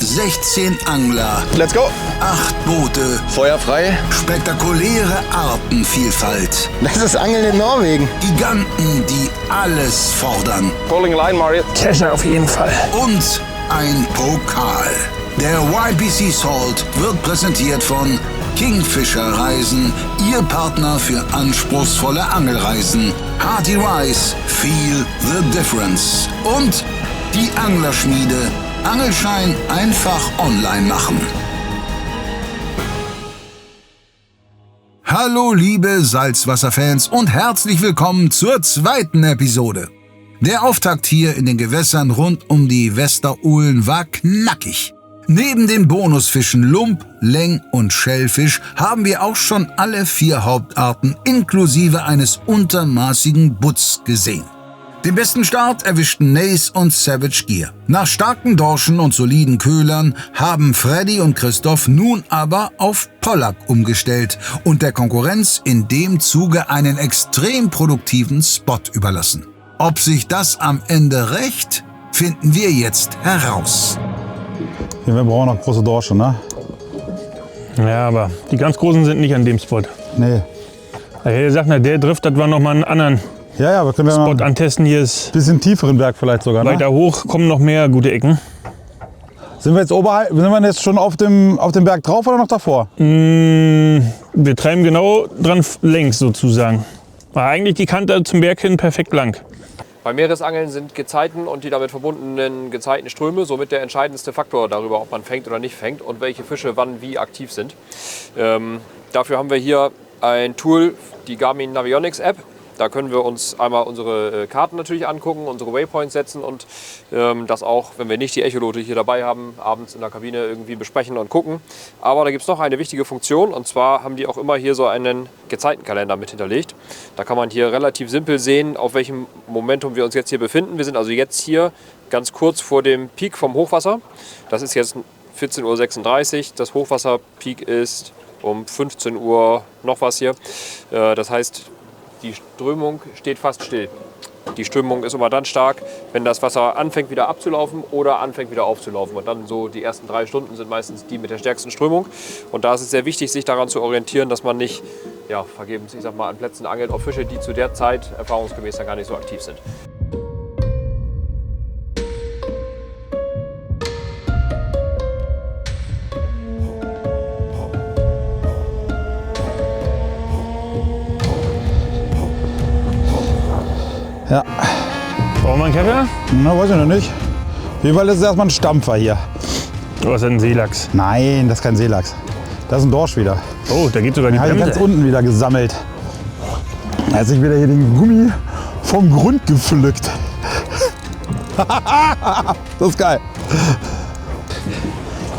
16 Angler. Let's go. 8 Boote. Feuer frei. Spektakuläre Artenvielfalt. Das ist Angeln in Norwegen. Giganten, die alles fordern. Pulling line, Mario. Kescher auf jeden Fall. Und ein Pokal. Der YPC Salt wird präsentiert von Kingfisher Reisen, Ihr Partner für anspruchsvolle Angelreisen. Hearty Rice, feel the difference. Und die Anglerschmiede. Angelschein einfach online machen. Hallo liebe Salzwasserfans und herzlich willkommen zur zweiten Episode. Der Auftakt hier in den Gewässern rund um die Westeruhlen war knackig. Neben den Bonusfischen Lump, Leng und Schellfisch haben wir auch schon alle 4 Hauptarten inklusive eines untermaßigen Butts gesehen. Den besten Start erwischten Nace und Savage Gear. Nach starken Dorschen und soliden Köhlern haben Freddy und Christoph nun aber auf Pollack umgestellt und der Konkurrenz in dem Zuge einen extrem produktiven Spot überlassen. Ob sich das am Ende rächt, finden wir jetzt heraus. Wir brauchen noch große Dorsche, ne? Ja, aber die ganz großen sind nicht an dem Spot. Nee. Ich hätte gesagt, na, der driftet wir noch mal einen anderen Ja, wir können ja noch Spot antesten. Hier ist ein bisschen tieferen Berg vielleicht sogar, ne? weiter hoch, kommen noch mehr gute Ecken. Sind wir jetzt schon auf dem Berg drauf oder noch davor? Wir treiben genau dran längs sozusagen. War eigentlich die Kante zum Berg hin perfekt lang. Beim Meeresangeln sind Gezeiten und die damit verbundenen Gezeitenströme somit der entscheidendste Faktor darüber, ob man fängt oder nicht fängt und welche Fische wann wie aktiv sind. Dafür haben wir hier ein Tool, die Garmin Navionics App. Da können wir uns einmal unsere Karten natürlich angucken, unsere Waypoints setzen und das auch, wenn wir nicht die Echolote hier dabei haben, abends in der Kabine irgendwie besprechen und gucken. Aber da gibt es noch eine wichtige Funktion und zwar haben die auch immer hier so einen Gezeitenkalender mit hinterlegt. Da kann man hier relativ simpel sehen, auf welchem Momentum wir uns jetzt hier befinden. Wir sind also jetzt hier ganz kurz vor dem Peak vom Hochwasser. Das ist jetzt 14:36 Uhr. Das Hochwasserpeak ist um 15 Uhr noch was hier. Das heißt, die Strömung steht fast still. Die Strömung ist immer dann stark, wenn das Wasser anfängt wieder abzulaufen oder anfängt wieder aufzulaufen. Und dann so die ersten 3 Stunden sind meistens die mit der stärksten Strömung. Und da ist es sehr wichtig, sich daran zu orientieren, dass man nicht vergebens, ich sag mal, an Plätzen angelt auf Fische, die zu der Zeit erfahrungsgemäß dann gar nicht so aktiv sind. Ja. Brauchen wir einen Kescher? Na, weiß ich noch nicht. Auf jeden Fall ist es erstmal ein Stampfer hier. Oh, ist das ein Seelachs? Nein, das ist kein Seelachs. Das ist ein Dorsch wieder. Oh, da geht sogar die Den habe ich Bremse. ganz unten wieder gesammelt. Da hat sich wieder hier den Gummi vom Grund gepflückt. Das ist geil.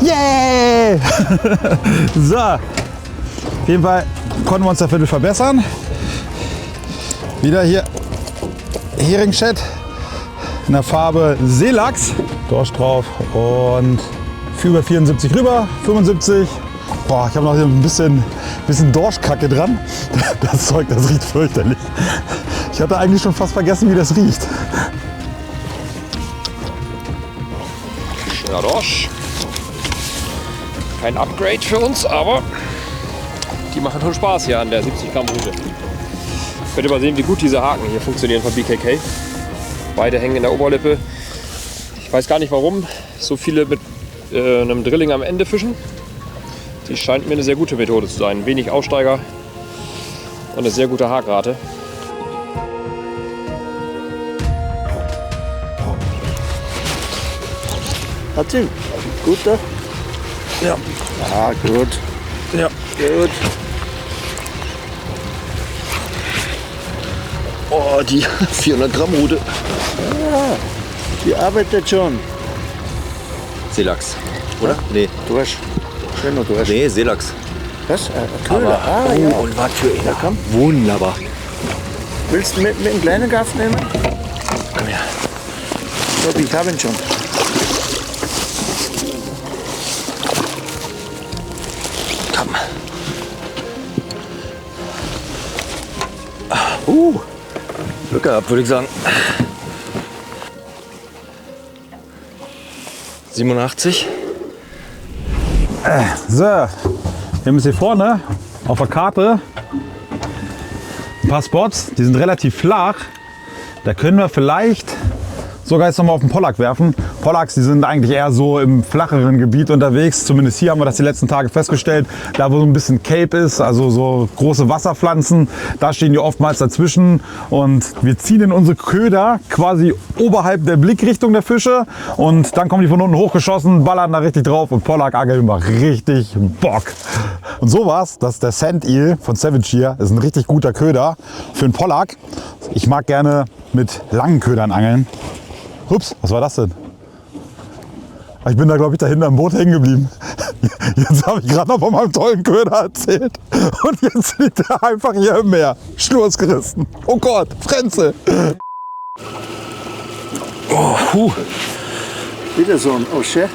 Yay! So. Auf jeden Fall konnten wir uns dafür verbessern. Wieder hier Heringchat in der Farbe Seelachs. Dorsch drauf und über 74 rüber, 75. Boah, ich habe noch hier ein bisschen Dorschkacke dran. Das Zeug, das riecht fürchterlich. Ich hatte eigentlich schon fast vergessen, wie das riecht. Schöner Dorsch. Kein Upgrade für uns, aber die machen schon Spaß hier an der 70 Gramm Route. Könnt ihr mal sehen, wie gut diese Haken hier funktionieren von BKK. Beide hängen in der Oberlippe. Ich weiß gar nicht, warum so viele mit einem Drilling am Ende fischen. Die scheint mir eine sehr gute Methode zu sein. Wenig Aussteiger und eine sehr gute Hakrate. Martin, guter? Ja. Ah, gut. Ja. Gut. Oh, die 400 Gramm Rute. Ja, die arbeitet schon. Seelachs, oder? Nee. Dorsch. Schöner Dorsch. Nee, Seelachs. Was? Köhler. Ah, ja. Und was für einer. Ja, komm. Wunderbar. Willst du mit einem kleinen Gaff nehmen? Komm her. So, ich habe ihn schon. Komm. Glück gehabt, würde ich sagen. 87. So, wir haben jetzt hier vorne auf der Karte ein paar Spots, die sind relativ flach. Da können wir vielleicht sogar jetzt nochmal auf den Pollack werfen. Pollacks, die sind eigentlich eher so im flacheren Gebiet unterwegs. Zumindest hier haben wir das die letzten Tage festgestellt. Da wo so ein bisschen Cape ist, also so große Wasserpflanzen, da stehen die oftmals dazwischen. Und wir ziehen in unsere Köder quasi oberhalb der Blickrichtung der Fische. Und dann kommen die von unten hochgeschossen, ballern da richtig drauf und Pollack-Angeln macht richtig Bock. Und so war's, dass der Sand Eel von Savage hier ist ein richtig guter Köder für einen Pollack. Ich mag gerne mit langen Ködern angeln. Ups, was war das denn? Ich bin da, glaube ich, da hinten am Boot hängen geblieben. Jetzt habe ich gerade noch von meinem tollen Köder erzählt. Und jetzt liegt er einfach hier im Meer. Schnurz gerissen. Oh Gott, Frenze. Oh, Wieder so ein Osche.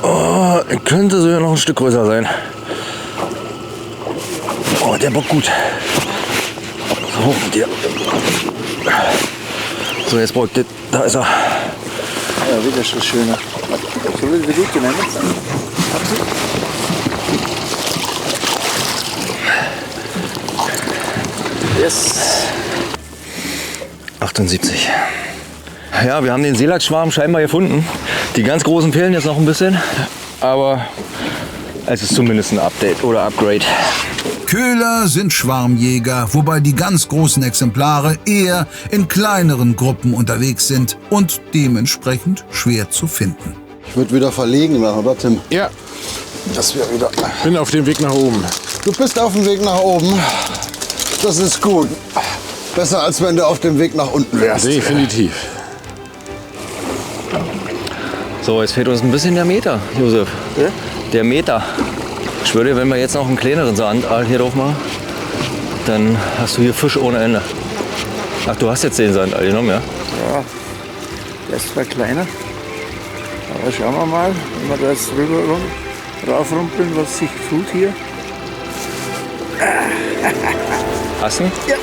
Oh, könnte sogar noch ein Stück größer sein. Oh, der bockt gut. So, hoch mit dir. So, jetzt braucht der. Da ist er. Ja, wieder schon schöner. So wie du genommen. Yes. 78. Ja, wir haben den Seelachsschwarm scheinbar gefunden. Die ganz großen fehlen jetzt noch ein bisschen. Aber es ist zumindest ein Update oder Upgrade. Köhler sind Schwarmjäger, wobei die ganz großen Exemplare eher in kleineren Gruppen unterwegs sind und dementsprechend schwer zu finden. Ich würde wieder verlegen machen, oder Tim? Ja, Das wäre wieder. bin auf dem Weg nach oben. Du bist auf dem Weg nach oben. Das ist gut. Besser als wenn du auf dem Weg nach unten wärst. Definitiv. So, jetzt fehlt uns ein bisschen der Meter, Josef. Ja? Der Meter. Ich schwöre dir, wenn wir jetzt noch einen kleineren Sandaal hier drauf machen, dann hast du hier Fisch ohne Ende. Ach, du hast jetzt den Sandaal genommen, ja? Ja, der ist zwar kleiner. Aber schauen wir mal, wenn wir da jetzt raufrumpeln, was sich tut hier. Hast du ihn? Ja.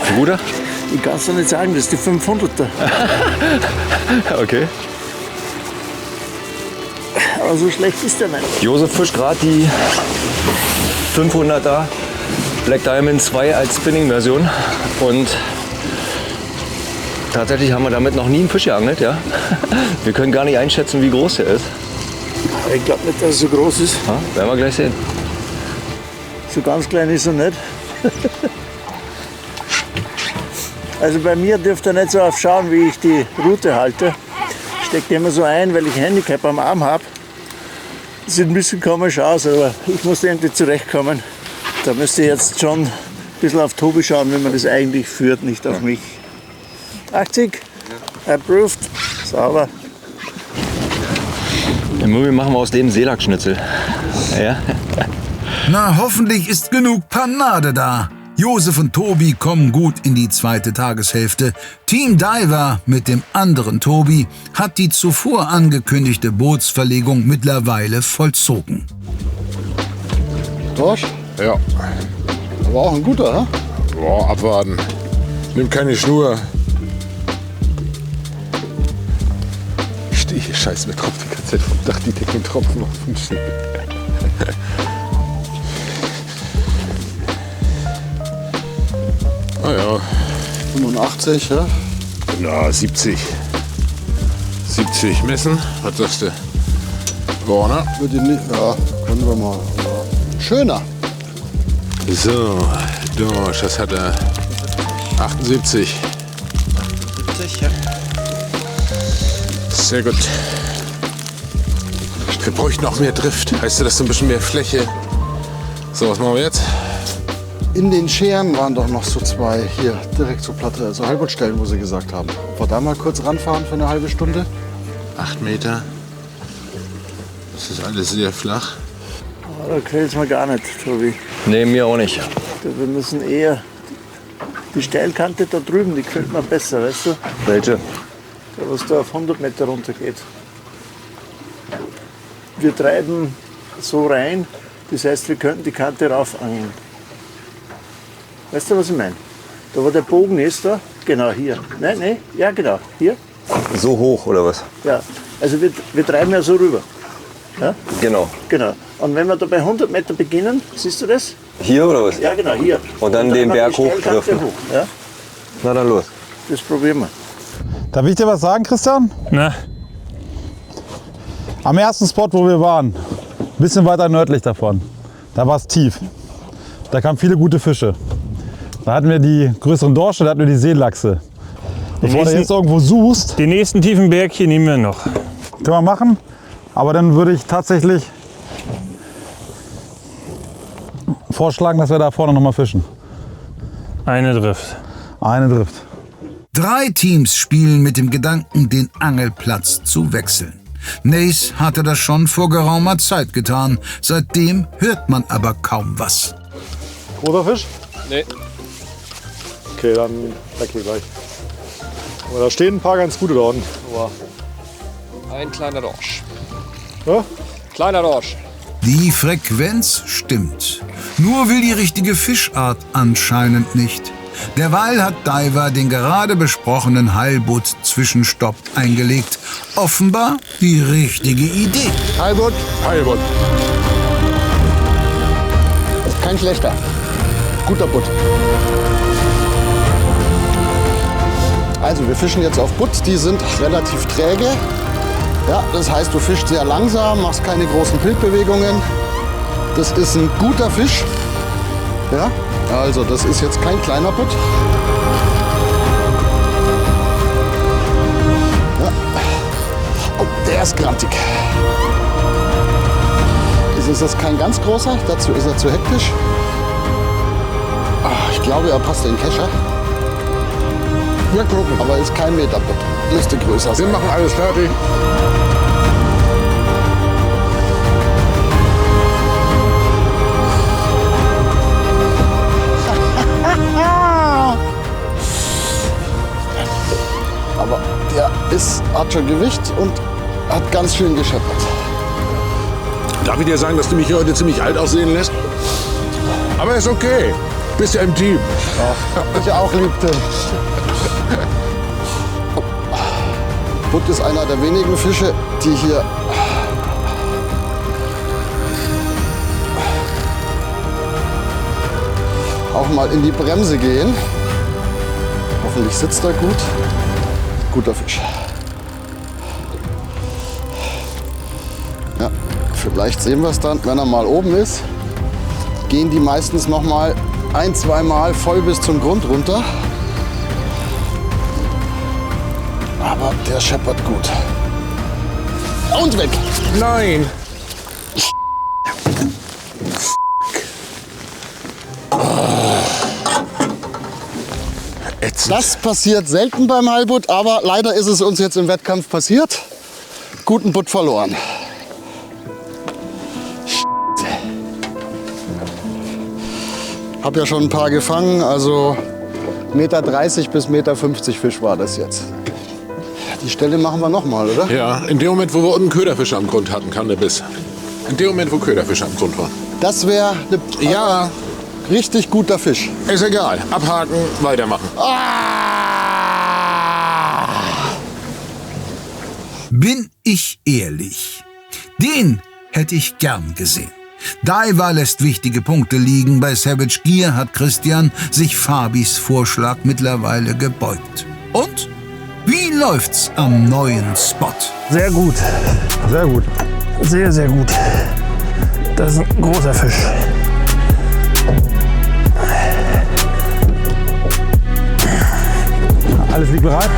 Ein guter? Ich kann es doch nicht sagen, das ist die 500er. Okay. Aber so schlecht ist der nicht. Josef fischt gerade die 500er Black Diamond 2 als Spinning-Version. Und tatsächlich haben wir damit noch nie einen Fisch geangelt. Ja? Wir können gar nicht einschätzen, wie groß der ist. Ich glaube nicht, dass er so groß ist. Ja, werden wir gleich sehen. So ganz klein ist er nicht. Also bei mir dürft ihr nicht so aufschauen, wie ich die Rute halte. Ich stecke die immer so ein, weil ich ein Handicap am Arm habe. Sieht ein bisschen komisch aus, aber ich muss irgendwie zurechtkommen. Da müsst ihr jetzt schon ein bisschen auf Tobi schauen, wenn man das eigentlich führt, nicht auf mich. 80, approved, sauber. Im Übrigen machen wir aus dem Seelachsschnitzel. Ja? Na, hoffentlich ist genug Panade da. Josef und Tobi kommen gut in die zweite Tageshälfte. Team Diver mit dem anderen Tobi hat die zuvor angekündigte Bootsverlegung mittlerweile vollzogen. Dorsch? Ja. Aber auch ein guter, ne? Boah, abwarten. Nimm keine Schnur. Ich stehe hier, scheiße, mir tropft die ganze Zeit vom Dach, die Decken tropfen noch vom Schnee. Ah ja, 85, ja? na 70. 70 messen, was sagst du? Boah, ne? Würde ich nicht, ja, können wir mal. Ja. Schöner. So, Dorsch, das hat er. 78. Sehr gut. Wir bräuchten auch mehr Drift. Heißt das so ein bisschen mehr Fläche? So, was machen wir jetzt? In den Scheren waren doch noch so zwei hier direkt zur Platte, also Halbertstellen, wo sie gesagt haben. Ob wir da mal kurz ranfahren für eine halbe Stunde? 8 Meter. Das ist alles sehr flach. Da quält es mir gar nicht, Tobi. Nee, mir auch nicht. Wir müssen eher die Steilkante da drüben, die gefällt mir besser, weißt du? Welche? Da, was da auf 100 Meter runter geht. Wir treiben so rein, das heißt, wir könnten die Kante raufangeln. Weißt du, was ich meine? Da, wo der Bogen ist, da, genau hier. Nein, ja genau, hier. So hoch oder was? Ja, also wir treiben ja so rüber. Ja? Genau. Genau. Und wenn wir da bei 100 Meter beginnen, siehst du das? Hier oder was? Ja, genau, hier. Und dann den noch Berg die Steilkante hochdürfen. hoch. Ja? Na dann los. Das probieren wir. Darf ich dir was sagen, Christian? Na, Am ersten Spot, wo wir waren, ein bisschen weiter nördlich davon, da war es tief. Da kamen viele gute Fische. Da hatten wir die größeren Dorsche, da hatten wir die Seelachse. Bevor du nächsten- jetzt irgendwo suchst, den nächsten tiefen Berg hier nehmen wir noch. können wir machen. Aber dann würde ich tatsächlich vorschlagen, dass wir da vorne noch mal fischen. Eine trifft. Eine trifft. 3 Teams spielen mit dem Gedanken, den Angelplatz zu wechseln. Nace hatte das schon vor geraumer Zeit getan. Seitdem hört man aber kaum was. Großer Fisch? Nee. Okay, dann weg hier gleich. Aber da stehen ein paar ganz gute da unten. Ein kleiner Dorsch. Ja? Kleiner Dorsch. Die Frequenz stimmt. Nur will die richtige Fischart anscheinend nicht. Derweil hat Diver den gerade besprochenen Heilbutt-Zwischenstopp eingelegt. Offenbar die richtige Idee. Heilbutt, Heilbutt. kein schlechter. Guter Butt. Also wir fischen jetzt auf Butt, die sind relativ träge. Ja, das heißt, du fischst sehr langsam, machst keine großen Piltbewegungen. Das ist ein guter Fisch. Ja, also das ist jetzt kein kleiner Butt. Ja. Oh, der ist grantig. Das ist kein ganz großer, dazu ist er zu hektisch. Ich glaube, er passt in den Kescher. Mal gucken. Aber ist kein Meterbutt. Müsste größer sein. Wir machen alles fertig. Aber der hat schon Gewicht und hat ganz schön gescheppert. Darf ich dir sagen, dass du mich hier heute ziemlich alt aussehen lässt? Aber ist okay. Bist ja im Team. Ich auch liebte. Butt ist einer der wenigen Fische, die hier auch mal in die Bremse gehen. Hoffentlich sitzt er gut. Guter Fisch. Ja, vielleicht sehen wir es dann, wenn er mal oben ist. Gehen die meistens noch mal 1-2 Mal voll bis zum Grund runter. Aber der scheppert gut. Und weg! Nein. Das passiert selten beim Heilbutt, aber leider ist es uns jetzt im Wettkampf passiert. Guten Butt verloren. Hab ja schon ein paar gefangen, also 1,30 Meter bis 1,50 Meter Fisch war das jetzt. Die Stelle machen wir noch mal, oder? Ja, in dem Moment, wo wir unten Köderfische am Grund hatten, kam der Biss. In dem Moment, wo Köderfische am Grund waren. Das wäre Ja, richtig guter Fisch. ist egal. Abhaken, weitermachen. Bin ich ehrlich? Den hätte ich gern gesehen. Diver lässt wichtige Punkte liegen. Bei Savage Gear hat Christian sich Fabis Vorschlag mittlerweile gebeugt. Und? Wie läuft's am neuen Spot? Sehr gut. Sehr gut. Sehr, sehr gut. Das ist ein großer Fisch. Alles liegt bereit?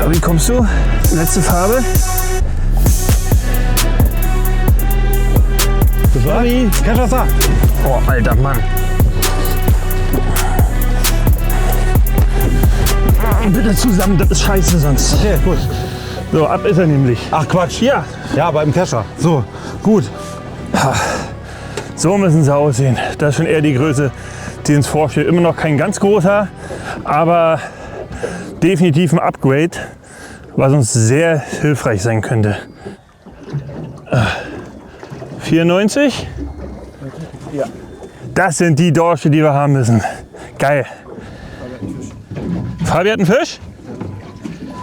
Wie kommst du? Letzte Farbe. Das war's? Kescher ist da. Oh, alter Mann. Bitte zusammen, das ist scheiße sonst. Okay, gut. So, ab ist er nämlich. Ach Quatsch. Ja, Ja, beim Kescher. So, gut. so müssen sie aussehen. Das ist schon eher die Größe, die uns vorstellt. Immer noch kein ganz großer, aber definitiv ein Upgrade, was uns sehr hilfreich sein könnte. 94? Ja. Das sind die Dorsche, die wir haben müssen. Geil. Fabi hat einen Fisch?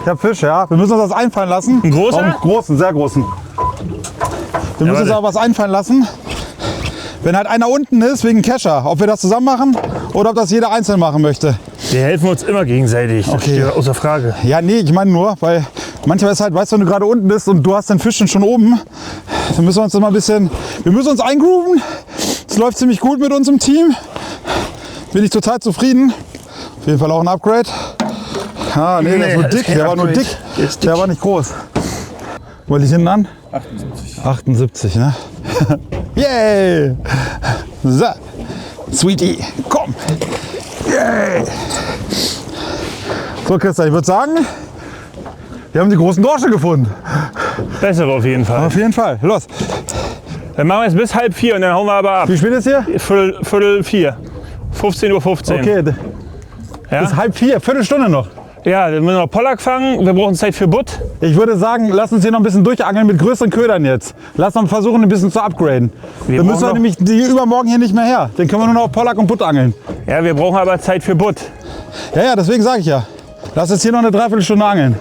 Ich hab Fisch, ja. Wir müssen uns das einfallen lassen. Ein großer? Einen großen, sehr großen. Wir müssen uns aber was einfallen lassen. Wenn halt einer unten ist, wegen Kescher, ob wir das zusammen machen oder ob das jeder einzeln machen möchte. Wir helfen uns immer gegenseitig. Das Okay. steht außer Frage. Ja, nee, ich meine nur, weil manchmal ist halt, weißt du, wenn du gerade unten bist und du hast den Fisch schon oben, dann müssen wir uns immer ein bisschen, wir müssen uns eingrooven. Es läuft ziemlich gut mit uns im Team. Bin ich total zufrieden. Auf jeden Fall auch ein Upgrade. Ah, nee, der ist nur das ist dick, kein der war nur Upgrade. dick. Der war nicht groß. Wollte ich hinten an? 78. 78, ne? Yay! So, Sweetie, komm! Yay! So, Christa, ich würde sagen, wir haben die großen Dorsche gefunden. Bessere auf jeden Fall. Auf jeden Fall, los. Dann machen wir es bis 3:30 und dann hauen wir aber ab. Wie spät ist hier? Viertel 4. 15:15 Uhr. Okay, Ja? bis 3:30, Viertelstunde noch. Ja, dann müssen wir noch Pollack fangen. Wir brauchen Zeit für Butt. Ich würde sagen, lass uns hier noch ein bisschen durchangeln mit größeren Ködern jetzt. Lass uns versuchen, ein bisschen zu upgraden. Dann müssen wir brauchen nämlich die übermorgen hier nicht mehr her. Dann können wir nur noch auf Pollack und Butt angeln. Ja, wir brauchen aber Zeit für Butt. Ja, deswegen sage ich ja. Lass uns hier noch eine Dreiviertelstunde angeln.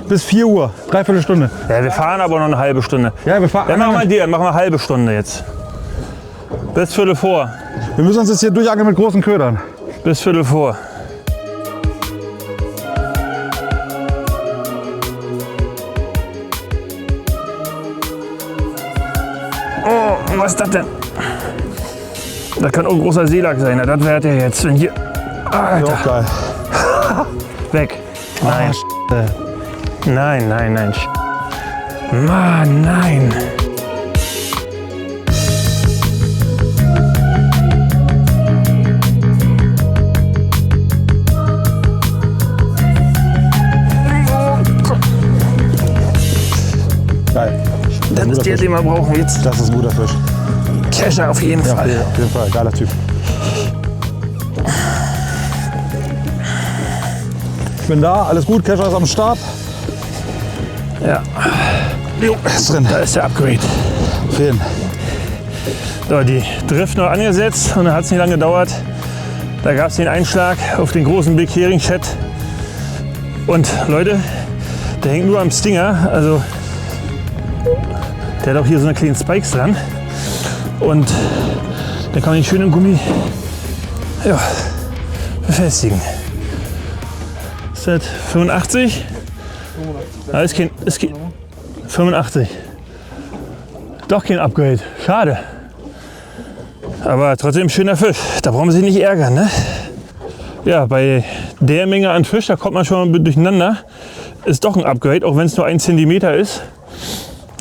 Bis 4 Uhr, Dreiviertelstunde. Ja, wir fahren aber noch eine halbe Stunde. Ja, wir fahren. Dann machen wir eine halbe Stunde jetzt. Bis Viertel vor. Wir müssen uns jetzt hier durchangeln mit großen Ködern. Bis Viertel vor. Oh, was ist das denn? Das kann auch ein großer Seelachs sein. Na, das wäre der jetzt. Wenn hier. Alter. Auch geil. Weg. Nein. Nein, nein, nein. Mann, nein. Geil. Das ist der, den wir brauchen jetzt. Das ist ein guter Fisch. Kescher auf jeden Fall. Auf jeden Fall, geiler Typ. Ich bin da, alles gut, Kescher ist am Start. Ja. Jo, ist drin. Da ist der Upgrade. Auf jeden. So, die Drift noch angesetzt und dann hat es nicht lange gedauert. Da gab es den Einschlag auf den großen Big Hering Chat. Und Leute, der hängt nur am Stinger. Also der hat auch hier so eine kleinen Spikes dran. Und da kann man ihn schön im Gummi befestigen. Ist das 85? Ja, ist kein 85. Doch kein Upgrade. Schade. Aber trotzdem schöner Fisch. Da brauchen wir sich nicht ärgern, ne? Ja, bei der Menge an Fisch, da kommt man schon mal durcheinander. Ist doch ein Upgrade, auch wenn es nur 1 Zentimeter ist.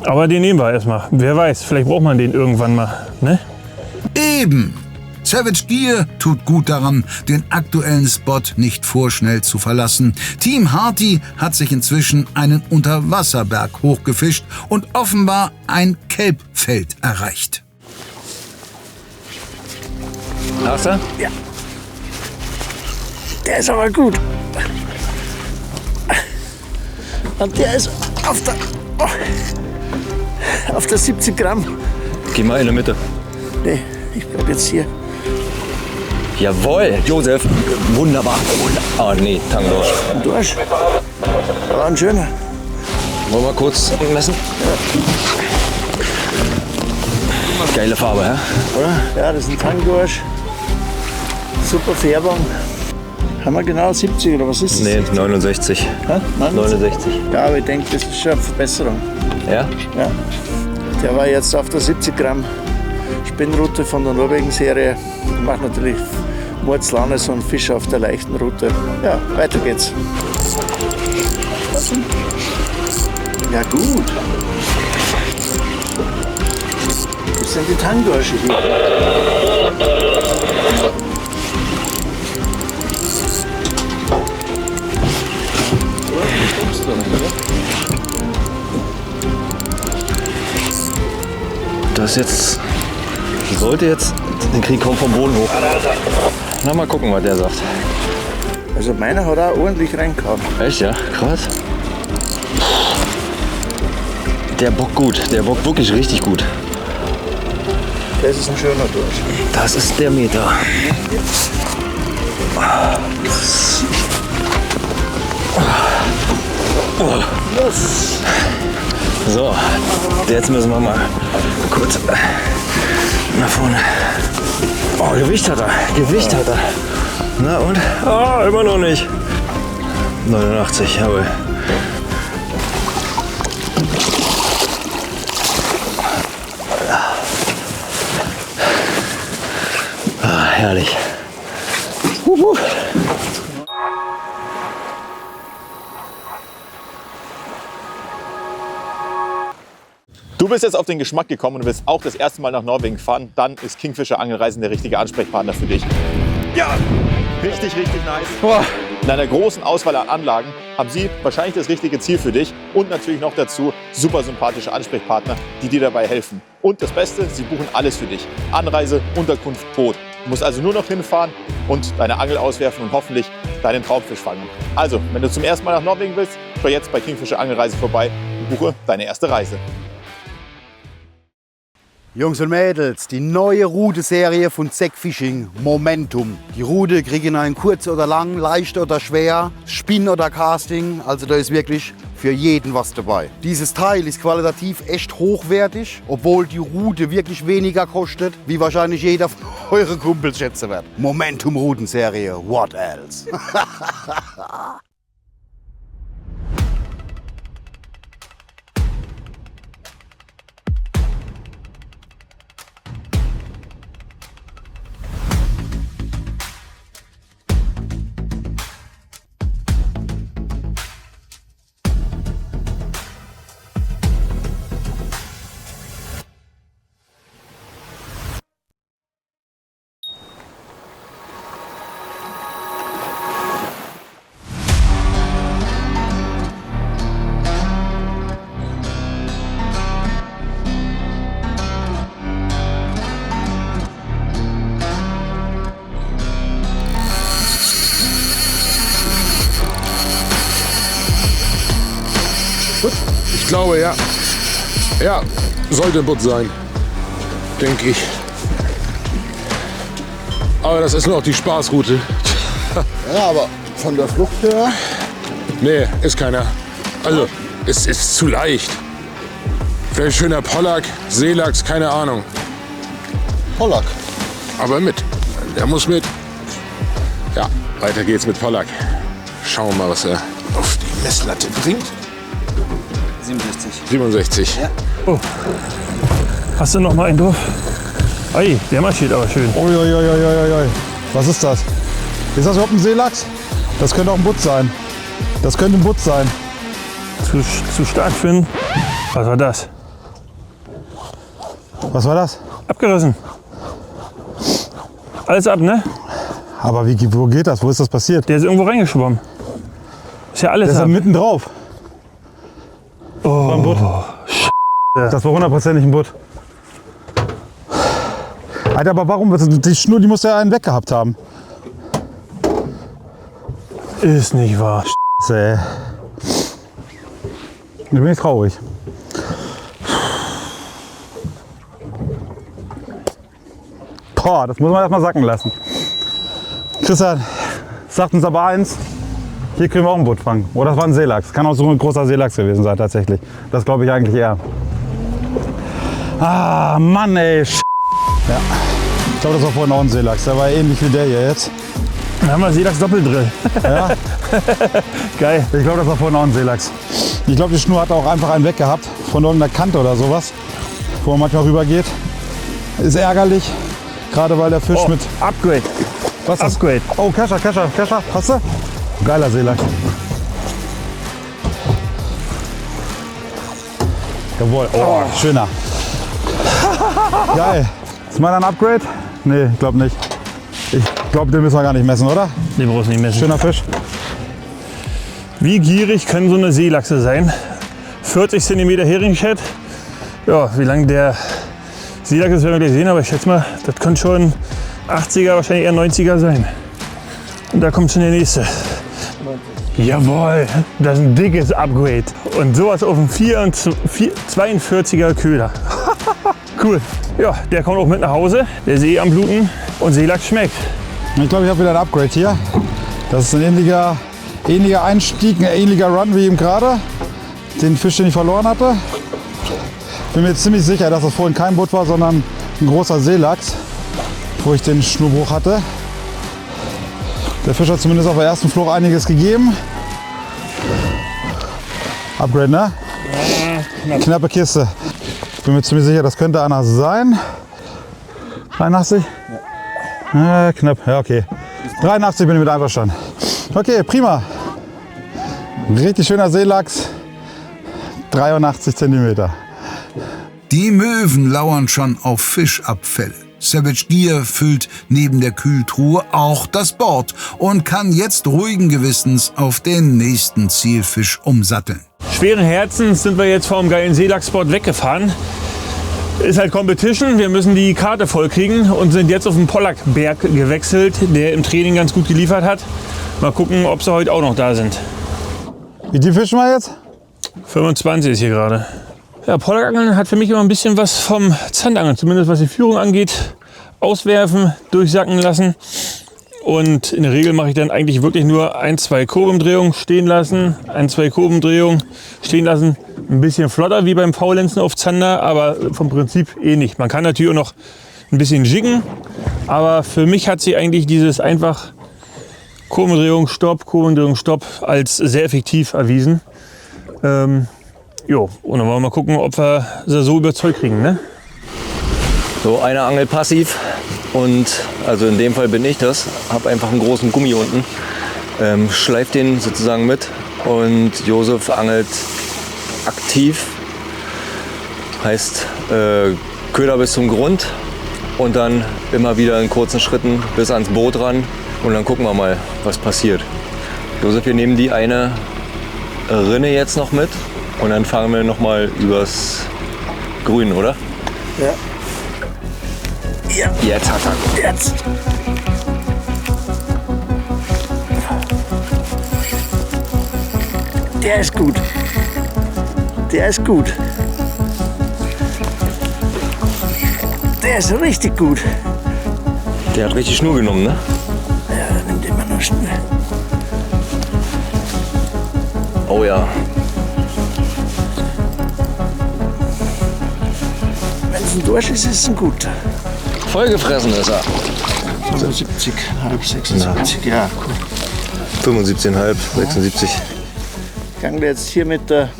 Aber den nehmen wir erstmal. Wer weiß, vielleicht braucht man den irgendwann mal, ne? Eben! Savage Gear tut gut daran, den aktuellen Spot nicht vorschnell zu verlassen. Team Harty hat sich inzwischen einen Unterwasserberg hochgefischt und offenbar ein Kelbfeld erreicht. Hast du? Der ist aber gut. Und der ist auf der 70 Gramm. Geh mal in der Mitte. Nee, ich bleib jetzt hier. Jawohl, Josef. Wunderbar. Oh nee, Tangdorsch. Ein Dorsch. Aber ein schöner. Wollen wir kurz messen? Geile Farbe, hä? Oder? Ja, das ist ein Tangdorsch. Super Färbung. Haben wir genau 70 oder was ist das? Nee, 69. Hä? 69. Ja, aber ich denke, das ist schon eine Verbesserung. Ja? Ja. Der war jetzt auf der 70 Gramm Spinnrute von der Norwegen-Serie. Macht natürlich Mordslane, so ein Fisch auf der leichten Route. Ja, weiter geht's. Ja, gut. Das sind die Tangdorsche hier. Das jetzt sollte jetzt den Krieg kommt vom Boden hoch. Na, mal gucken, was der sagt. Also meiner hat auch ordentlich reingehauen. Echt, ja? Krass. Der bockt gut. Der bockt wirklich richtig gut. Das ist ein schöner Dorsch. Das ist der Meter. So, jetzt müssen wir mal kurz nach vorne. Oh, Gewicht hat er. Gewicht hat er. Na und? Ah, immer noch nicht. 89, jawohl. Ah, herrlich. Du bist jetzt auf den Geschmack gekommen und willst auch das erste Mal nach Norwegen fahren, dann ist Kingfisher Angelreisen der richtige Ansprechpartner für dich. Ja, richtig, richtig nice. Boah. In einer großen Auswahl an Anlagen haben sie wahrscheinlich das richtige Ziel für dich und natürlich noch dazu super sympathische Ansprechpartner, die dir dabei helfen. Und das Beste, sie buchen alles für dich. Anreise, Unterkunft, Boot. Du musst also nur noch hinfahren und deine Angel auswerfen und hoffentlich deinen Traumfisch fangen. Also, wenn du zum ersten Mal nach Norwegen willst, schau jetzt bei Kingfisher Angelreise vorbei und buche deine erste Reise. Jungs und Mädels, die neue Rute-Serie von Zec Fishing, Momentum. Die Rute kriegen einen kurz oder lang, leicht oder schwer, Spin oder Casting, also da ist wirklich für jeden was dabei. Dieses Teil ist qualitativ echt hochwertig, obwohl die Rute wirklich weniger kostet, wie wahrscheinlich jeder von euren Kumpels schätzen wird. Momentum Rutenserie, what else? Ich glaube, ja. Ja, sollte ein Butt sein. Denke ich. Aber das ist nur noch die Spaßroute. Ja, aber von der Flucht her... Nee, ist keiner. Also, es ist zu leicht. Vielleicht schöner Pollack, Seelachs, keine Ahnung. Pollack. Aber mit. Der muss mit. Ja, weiter geht's mit Pollack. Schauen wir mal, was er auf die Messlatte bringt. 67. Ja. Oh. Hast du noch mal einen drauf? Ei, der marschiert aber schön. Uiuiuiuiui. Was ist das? Ist das überhaupt ein Seelachs? Das könnte auch ein Butt sein. Das könnte ein Butt sein. Zu stark für einen. Was war das? Was war das? Abgerissen. Alles ab, ne? Aber wo geht das? Wo ist das passiert? Der ist irgendwo reingeschwommen. Ist ja alles Der ist ab. ja mitten drauf. Oh, ein Butt. Das war hundertprozentig ein Butt. Alter, aber warum? Die Schnur, die muss ja einen weg gehabt haben. Ist nicht wahr. Ey. Ich bin nicht traurig. Boah, das muss man erstmal sacken lassen. Christian, sagt uns aber eins. Hier können wir auch einen Butt fangen. Oder das war ein Seelachs. Kann auch so ein großer Seelachs gewesen sein, tatsächlich. Das glaube ich eigentlich eher. Ah, Mann, ey. Ja. Ich glaube, das war vorhin auch ein Seelachs. Der war ähnlich wie der hier jetzt. Dann haben wir Seelachs Doppeldrill. Ja. Geil. Ich glaube, das war vorhin auch ein Seelachs. Ich glaube, die Schnur hat auch einfach einen weggehabt. Von irgendeiner Kante oder sowas. Wo man manchmal rüber geht. Ist ärgerlich. Gerade weil der Fisch mit... Upgrade. Was ist das? Upgrade. Oh, Kescher. Hast du? Geiler Seelachs. Jawohl. Oh, schöner. Geil. Ist meiner ein Upgrade? Nee, ich glaube nicht. Ich glaube, den müssen wir gar nicht messen, oder? Den brauchst du nicht messen. Schöner Fisch. Wie gierig können so eine Seelachse sein? 40 cm Heringsschett. Ja, wie lang der Seelachs ist, werden wir gleich sehen, aber ich schätze mal, das kann schon 80er, wahrscheinlich eher 90er sein. Und da kommt schon der nächste. Jawohl, das ist ein dickes Upgrade. Und sowas auf dem 42er Köder. Cool. Ja, der kommt auch mit nach Hause. Der ist eh am Bluten und Seelachs schmeckt. Ich glaube, ich habe wieder ein Upgrade hier. Das ist ein ähnlicher Einstieg, ein ähnlicher Run wie eben gerade. Den Fisch, den ich verloren hatte. bin mir ziemlich sicher, dass das vorhin kein Butt war, sondern ein großer Seelachs, wo ich den Schnurbruch hatte. Der Fisch hat zumindest auf der ersten Fluch einiges gegeben. Upgrade, ne? Ja, knappe Kiste. Ich bin mir ziemlich sicher, das könnte einer sein. 83? Ja. Knapp, ja okay. 83 bin ich mit einverstanden. Okay, prima. Richtig schöner Seelachs. 83 cm. Die Möwen lauern schon auf Fischabfälle. Savage Gear füllt neben der Kühltruhe auch das Board und kann jetzt ruhigen Gewissens auf den nächsten Zielfisch umsatteln. Schweren Herzens sind wir jetzt vom geilen Seelachsspot weggefahren. Ist halt Competition, wir müssen die Karte voll kriegen und sind jetzt auf den Pollackberg gewechselt, der im Training ganz gut geliefert hat. Mal gucken, ob sie heute auch noch da sind. Wie tief fischen wir jetzt? 25 ist hier gerade. Ja, Pollackangeln hat für mich immer ein bisschen was vom Zandangeln, zumindest was die Führung angeht. Auswerfen, durchsacken lassen. Und in der Regel mache ich dann eigentlich wirklich nur 1-2 Kurbelumdrehungen stehen lassen, 1-2 Kurbelumdrehungen stehen lassen. Ein bisschen flotter wie beim Faulenzen auf Zander, aber vom Prinzip ähnlich. Man kann natürlich auch noch ein bisschen jiggen, aber für mich hat sich eigentlich dieses einfach Kurbelumdrehung, Stopp als sehr effektiv erwiesen. Jo, und dann wollen wir mal gucken, ob wir sie so überzeugt kriegen, ne? So, einer angelt passiv und also in dem Fall bin ich das. Habe einfach einen großen Gummi unten, schleift den sozusagen mit und Josef angelt aktiv. Heißt Köder bis zum Grund und dann immer wieder in kurzen Schritten bis ans Boot ran und dann gucken wir mal, was passiert. Josef, wir nehmen die eine Rinne jetzt noch mit und dann fahren wir noch mal übers Grün, oder? Ja. Ja. Jetzt hat er. Jetzt. Der ist gut. Der ist gut. Der ist richtig gut. Der hat richtig Schnur genommen, ne? Ja, der nimmt immer nur Schnur. Oh ja. Wenn es ein Dorsch ist, ist es ein guter. Vollgefressen ist er. 75, halb 76, ja, cool. 75,5, 76. Ich angle jetzt hier mit der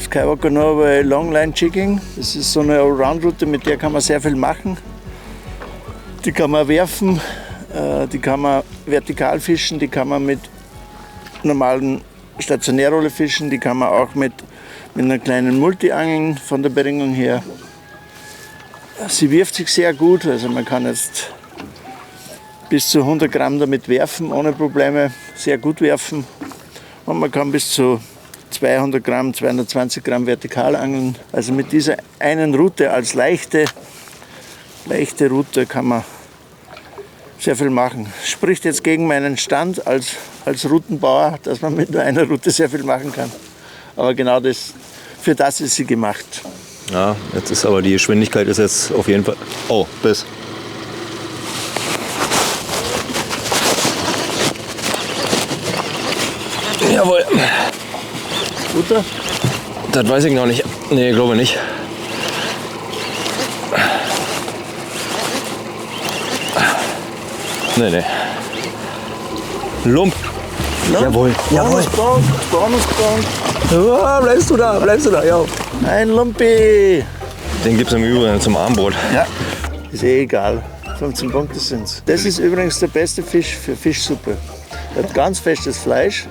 Skywalker Norway Longline Jigging. Das ist so eine Allround-Route, mit der kann man sehr viel machen. Die kann man werfen, die kann man vertikal fischen, die kann man mit normalen Stationärrolle fischen, die kann man auch mit einer kleinen Multi angeln von der Beringung her. Sie wirft sich sehr gut, also man kann jetzt bis zu 100 Gramm damit werfen, ohne Probleme, sehr gut werfen. Und man kann bis zu 200 Gramm, 220 Gramm vertikal angeln. Also mit dieser einen Route als leichte Route kann man sehr viel machen. Spricht jetzt gegen meinen Stand als Routenbauer, dass man mit nur einer Route sehr viel machen kann. Aber genau für das ist sie gemacht. Ja, jetzt ist aber die Geschwindigkeit ist jetzt auf jeden Fall. Oh, bis. Jawohl. Guter? Das weiß ich noch nicht. Nee, ich glaube nicht. Nee. Lump. Jawohl. Bonuspunkt, Bonuspunkt. Ja, bleibst du da, ja. Ein Lumpi. Den gibt es im Übrigen zum Armbrot. Ja, ist eh egal. 15 Punkte sind's. Das ist übrigens der beste Fisch für Fischsuppe. Er hat ganz festes Fleisch.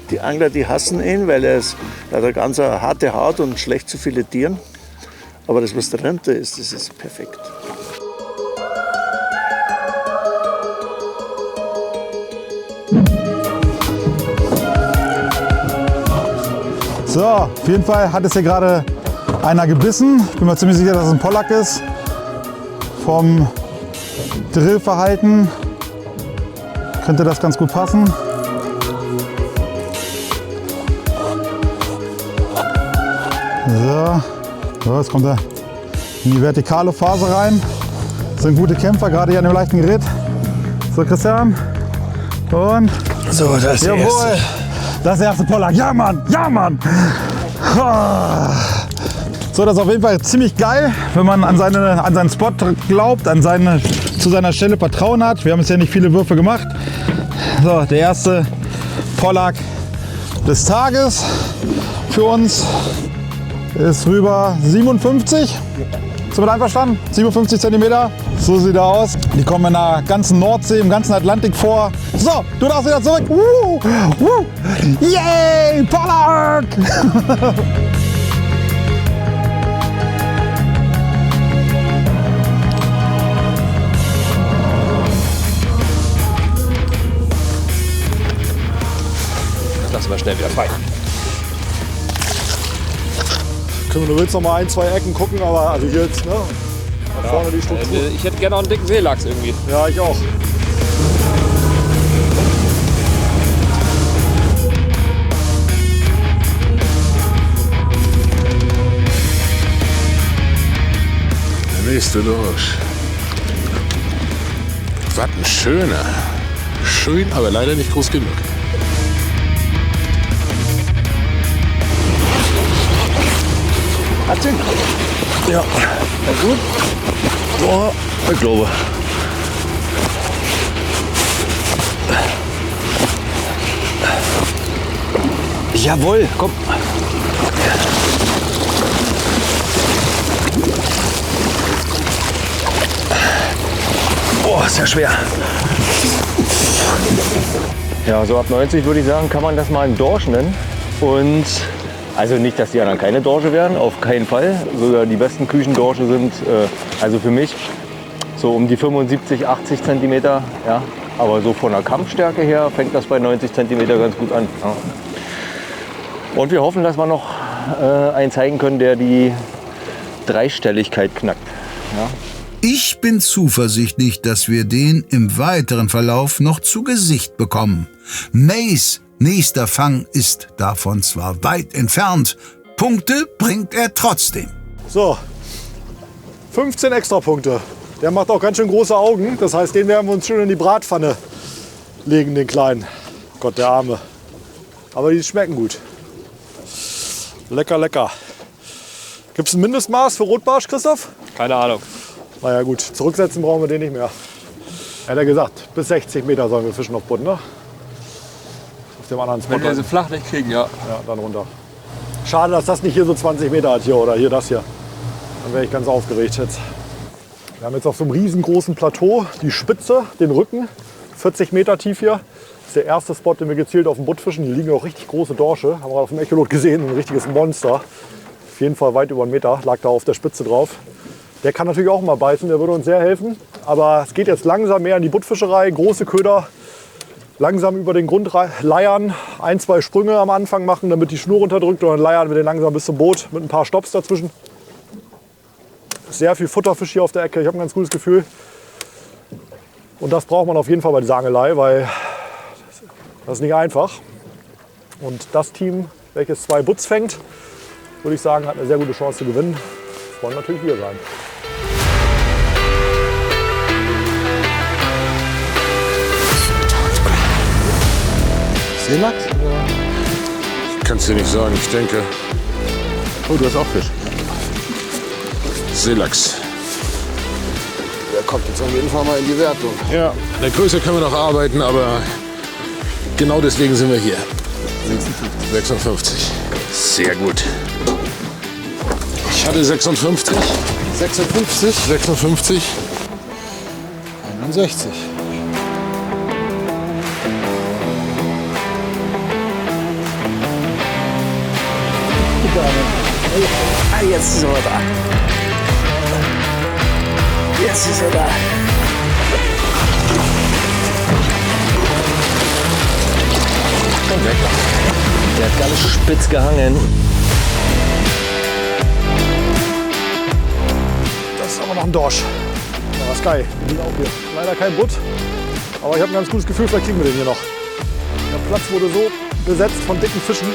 Die Angler, die hassen ihn, weil er hat eine ganz harte Haut und schlecht zu filetieren. Aber das, was dahinter ist, das ist perfekt. So, auf jeden Fall hat es hier gerade einer gebissen. Ich bin mir ziemlich sicher, dass es ein Pollack ist. Vom Drillverhalten könnte das ganz gut passen. So, jetzt kommt er in die vertikale Phase rein. Das sind gute Kämpfer, gerade hier an dem leichten Gerät. So, Christian. Und So, das ist der jawohl, erste. das ist der erste Pollack. Ja, Mann, ja, Mann. So, das ist auf jeden Fall ziemlich geil, wenn man an seinen Spot glaubt, zu seiner Stelle Vertrauen hat. Wir haben jetzt ja nicht viele Würfe gemacht. So, der erste Pollack des Tages für uns ist rüber 57. Sind wir einverstanden? 57 cm. So sieht er aus. Die kommen in der ganzen Nordsee, im ganzen Atlantik vor. So, du darfst wieder zurück. Yay, Pollack! Das lassen wir schnell wieder frei. Du willst noch mal 1, 2 Ecken gucken, aber also hier jetzt, ne? Da vorne die Struktur. Ich hätte gerne noch einen dicken Seelachs irgendwie. Ja, ich auch. Der nächste durch. Was ein schöner. Schön, aber leider nicht groß genug. Hat sie? Ja. Na gut. So, ich glaube. Jawohl, komm. Oh, ist ja schwer. Ja, so ab 90 würde ich sagen, kann man das mal einen Dorsch nennen. Und also nicht, dass die anderen keine Dorsche wären, auf keinen Fall. Sogar die besten Küchendorsche sind, also für mich, so um die 75, 80 cm. Ja. Aber so von der Kampfstärke her fängt das bei 90 cm ganz gut an. Ja. Und wir hoffen, dass wir noch einen zeigen können, der die Dreistelligkeit knackt. Ja. Ich bin zuversichtlich, dass wir den im weiteren Verlauf noch zu Gesicht bekommen. Mays nächster Fang ist davon zwar weit entfernt, Punkte bringt er trotzdem. So, 15 Extrapunkte. Der macht auch ganz schön große Augen. Das heißt, den werden wir uns schön in die Bratpfanne legen, den kleinen. Gott, der Arme. Aber die schmecken gut. Lecker, lecker. Gibt es ein Mindestmaß für Rotbarsch, Christoph? Keine Ahnung. Na ja gut, zurücksetzen brauchen wir den nicht mehr. Er hat ja gesagt, bis 60 Meter sollen wir fischen auf Butt, ne? Auf dem anderen Spot. Wenn wir sie flach nicht kriegen, ja. Ja, dann runter. Schade, dass das nicht hier so 20 Meter hat hier oder hier das hier. Dann wäre ich ganz aufgeregt jetzt. Wir haben jetzt auf so einem riesengroßen Plateau die Spitze, den Rücken, 40 Meter tief hier. Das ist der erste Spot, den wir gezielt auf dem Butt fischen. Hier liegen auch richtig große Dorsche. Haben wir auf dem Echolot gesehen, ein richtiges Monster. Auf jeden Fall weit über einen Meter, lag da auf der Spitze drauf. Der kann natürlich auch mal beißen, der würde uns sehr helfen. Aber es geht jetzt langsam mehr in die Buttfischerei, große Köder. Langsam über den Grund leiern, 1, 2 Sprünge am Anfang machen, damit die Schnur runterdrückt. Und dann leiern wir den langsam bis zum Boot mit ein paar Stopps dazwischen. Sehr viel Futterfisch hier auf der Ecke, ich habe ein ganz gutes Gefühl. Und das braucht man auf jeden Fall bei dieser Angelei, weil das ist nicht einfach. Und das Team, welches 2 Butts fängt, würde ich sagen, hat eine sehr gute Chance zu gewinnen. Das wollen natürlich wir sein. Seelachs? Kannst du nicht sagen, ich denke. Oh, du hast auch Fisch. Seelachs. Der kommt jetzt auf jeden Fall mal in die Wertung. Ja, an der Größe können wir noch arbeiten, aber genau deswegen sind wir hier. 56. Sehr gut. Ich hatte 56. 56? 56. 61. Ah, jetzt ist er da. Jetzt ist er da. Der hat ganz spitz gehangen. Das ist aber noch ein Dorsch. Ja, das ist geil. Die liegen auch hier. Leider kein Butt. Aber ich habe ein ganz gutes Gefühl, vielleicht kriegen wir den hier noch. Der Platz wurde so besetzt von dicken Fischen.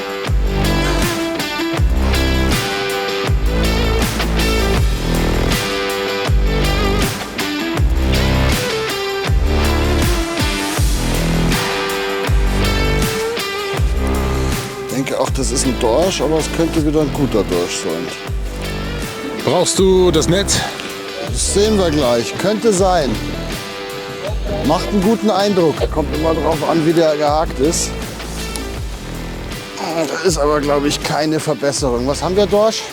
Ich denke auch, das ist ein Dorsch, aber es könnte wieder ein guter Dorsch sein. Brauchst du das Netz? Das sehen wir gleich. Könnte sein. Macht einen guten Eindruck. Kommt immer drauf an, wie der gehakt ist. Das ist aber, glaube ich, keine Verbesserung. Was haben wir, Dorsch?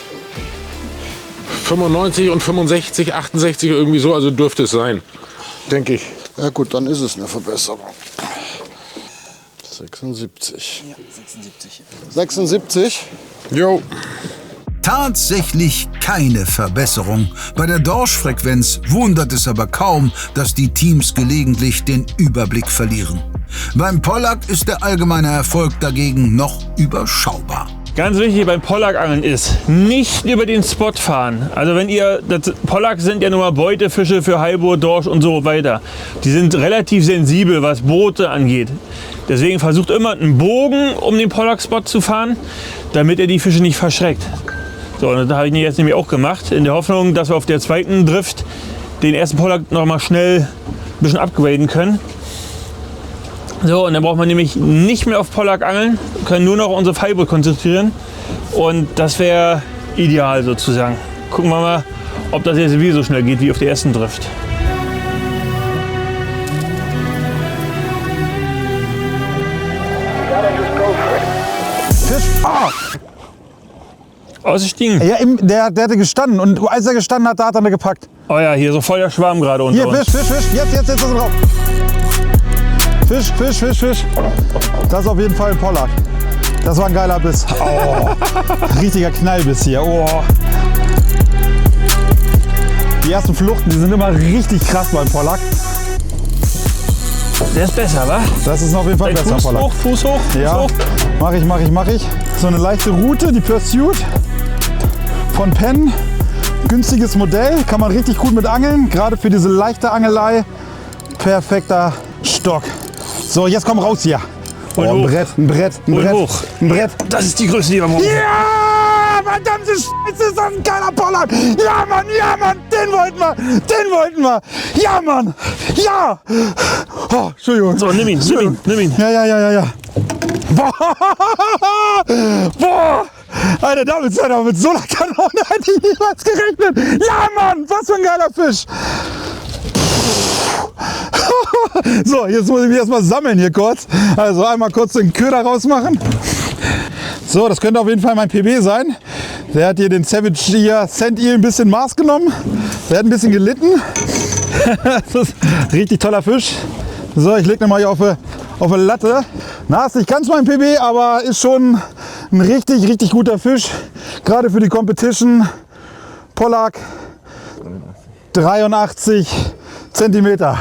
95 und 65, 68 irgendwie so, also dürfte es sein, denke ich. Ja gut, dann ist es eine Verbesserung. 76. Ja, 76. 76? Jo. Tatsächlich keine Verbesserung. Bei der Dorschfrequenz wundert es aber kaum, dass die Teams gelegentlich den Überblick verlieren. Beim Pollack ist der allgemeine Erfolg dagegen noch überschaubar. Ganz wichtig beim Pollackangeln ist, nicht über den Spot fahren. Also wenn ihr, Pollack sind ja nun mal Beutefische für Heilbutt, Dorsch und so weiter. Die sind relativ sensibel, was Boote angeht. Deswegen versucht immer einen Bogen um den Pollack-Spot zu fahren, damit ihr die Fische nicht verschreckt. So, und das habe ich jetzt nämlich auch gemacht, in der Hoffnung, dass wir auf der zweiten Drift den ersten Pollack noch mal schnell ein bisschen upgraden können. So, und dann braucht man nämlich nicht mehr auf Pollack angeln, können nur noch unsere Heilbutt konzentrieren. Und das wäre ideal sozusagen. Gucken wir mal, ob das jetzt wie so schnell geht wie auf der ersten Drift. Fisch. Ah! Ausgestiegen? Ja, der hatte gestanden und als er gestanden hat, da hat er ihn gepackt. Oh ja, hier so voll der Schwarm gerade unter uns. Hier, Fisch. Jetzt ist er drauf. Fisch. Das ist auf jeden Fall ein Pollack. Das war ein geiler Biss. Oh, richtiger Knallbiss hier. Oh. Die ersten Fluchten, die sind immer richtig krass beim Pollack. Der ist besser, wa? Das ist auf jeden Fall besser, Pollack. Fuß hoch. Ja, mach ich. So eine leichte Route, die Pursuit von Penn. Günstiges Modell, kann man richtig gut mit angeln. Gerade für diese leichte Angelei. Perfekter Stock. So, jetzt komm raus hier. Oh, ein Brett. Das ist die Größe, die wir brauchen. Ja, verdammte Scheiße, ist das ein geiler Pollack. Ja, Mann, den wollten wir. Ja, Mann, ja. Oh, Entschuldigung. So, nimm ihn. Ja. Boah. Alter, damit mit so einer Kanone hätte ich niemals gerechnet. Ja, Mann, was für ein geiler Fisch. So, jetzt muss ich mich erstmal sammeln hier kurz. Also einmal kurz den Köder rausmachen. So, das könnte auf jeden Fall mein PB sein. Der hat hier den Savage hier Sand Eel ein bisschen Maß genommen. Der hat ein bisschen gelitten. Das ist ein richtig toller Fisch. So, ich lege den mal hier auf eine Latte. Na, ist nicht ganz mein PB, aber ist schon ein richtig guter Fisch. Gerade für die Competition. Pollack 83 Zentimeter.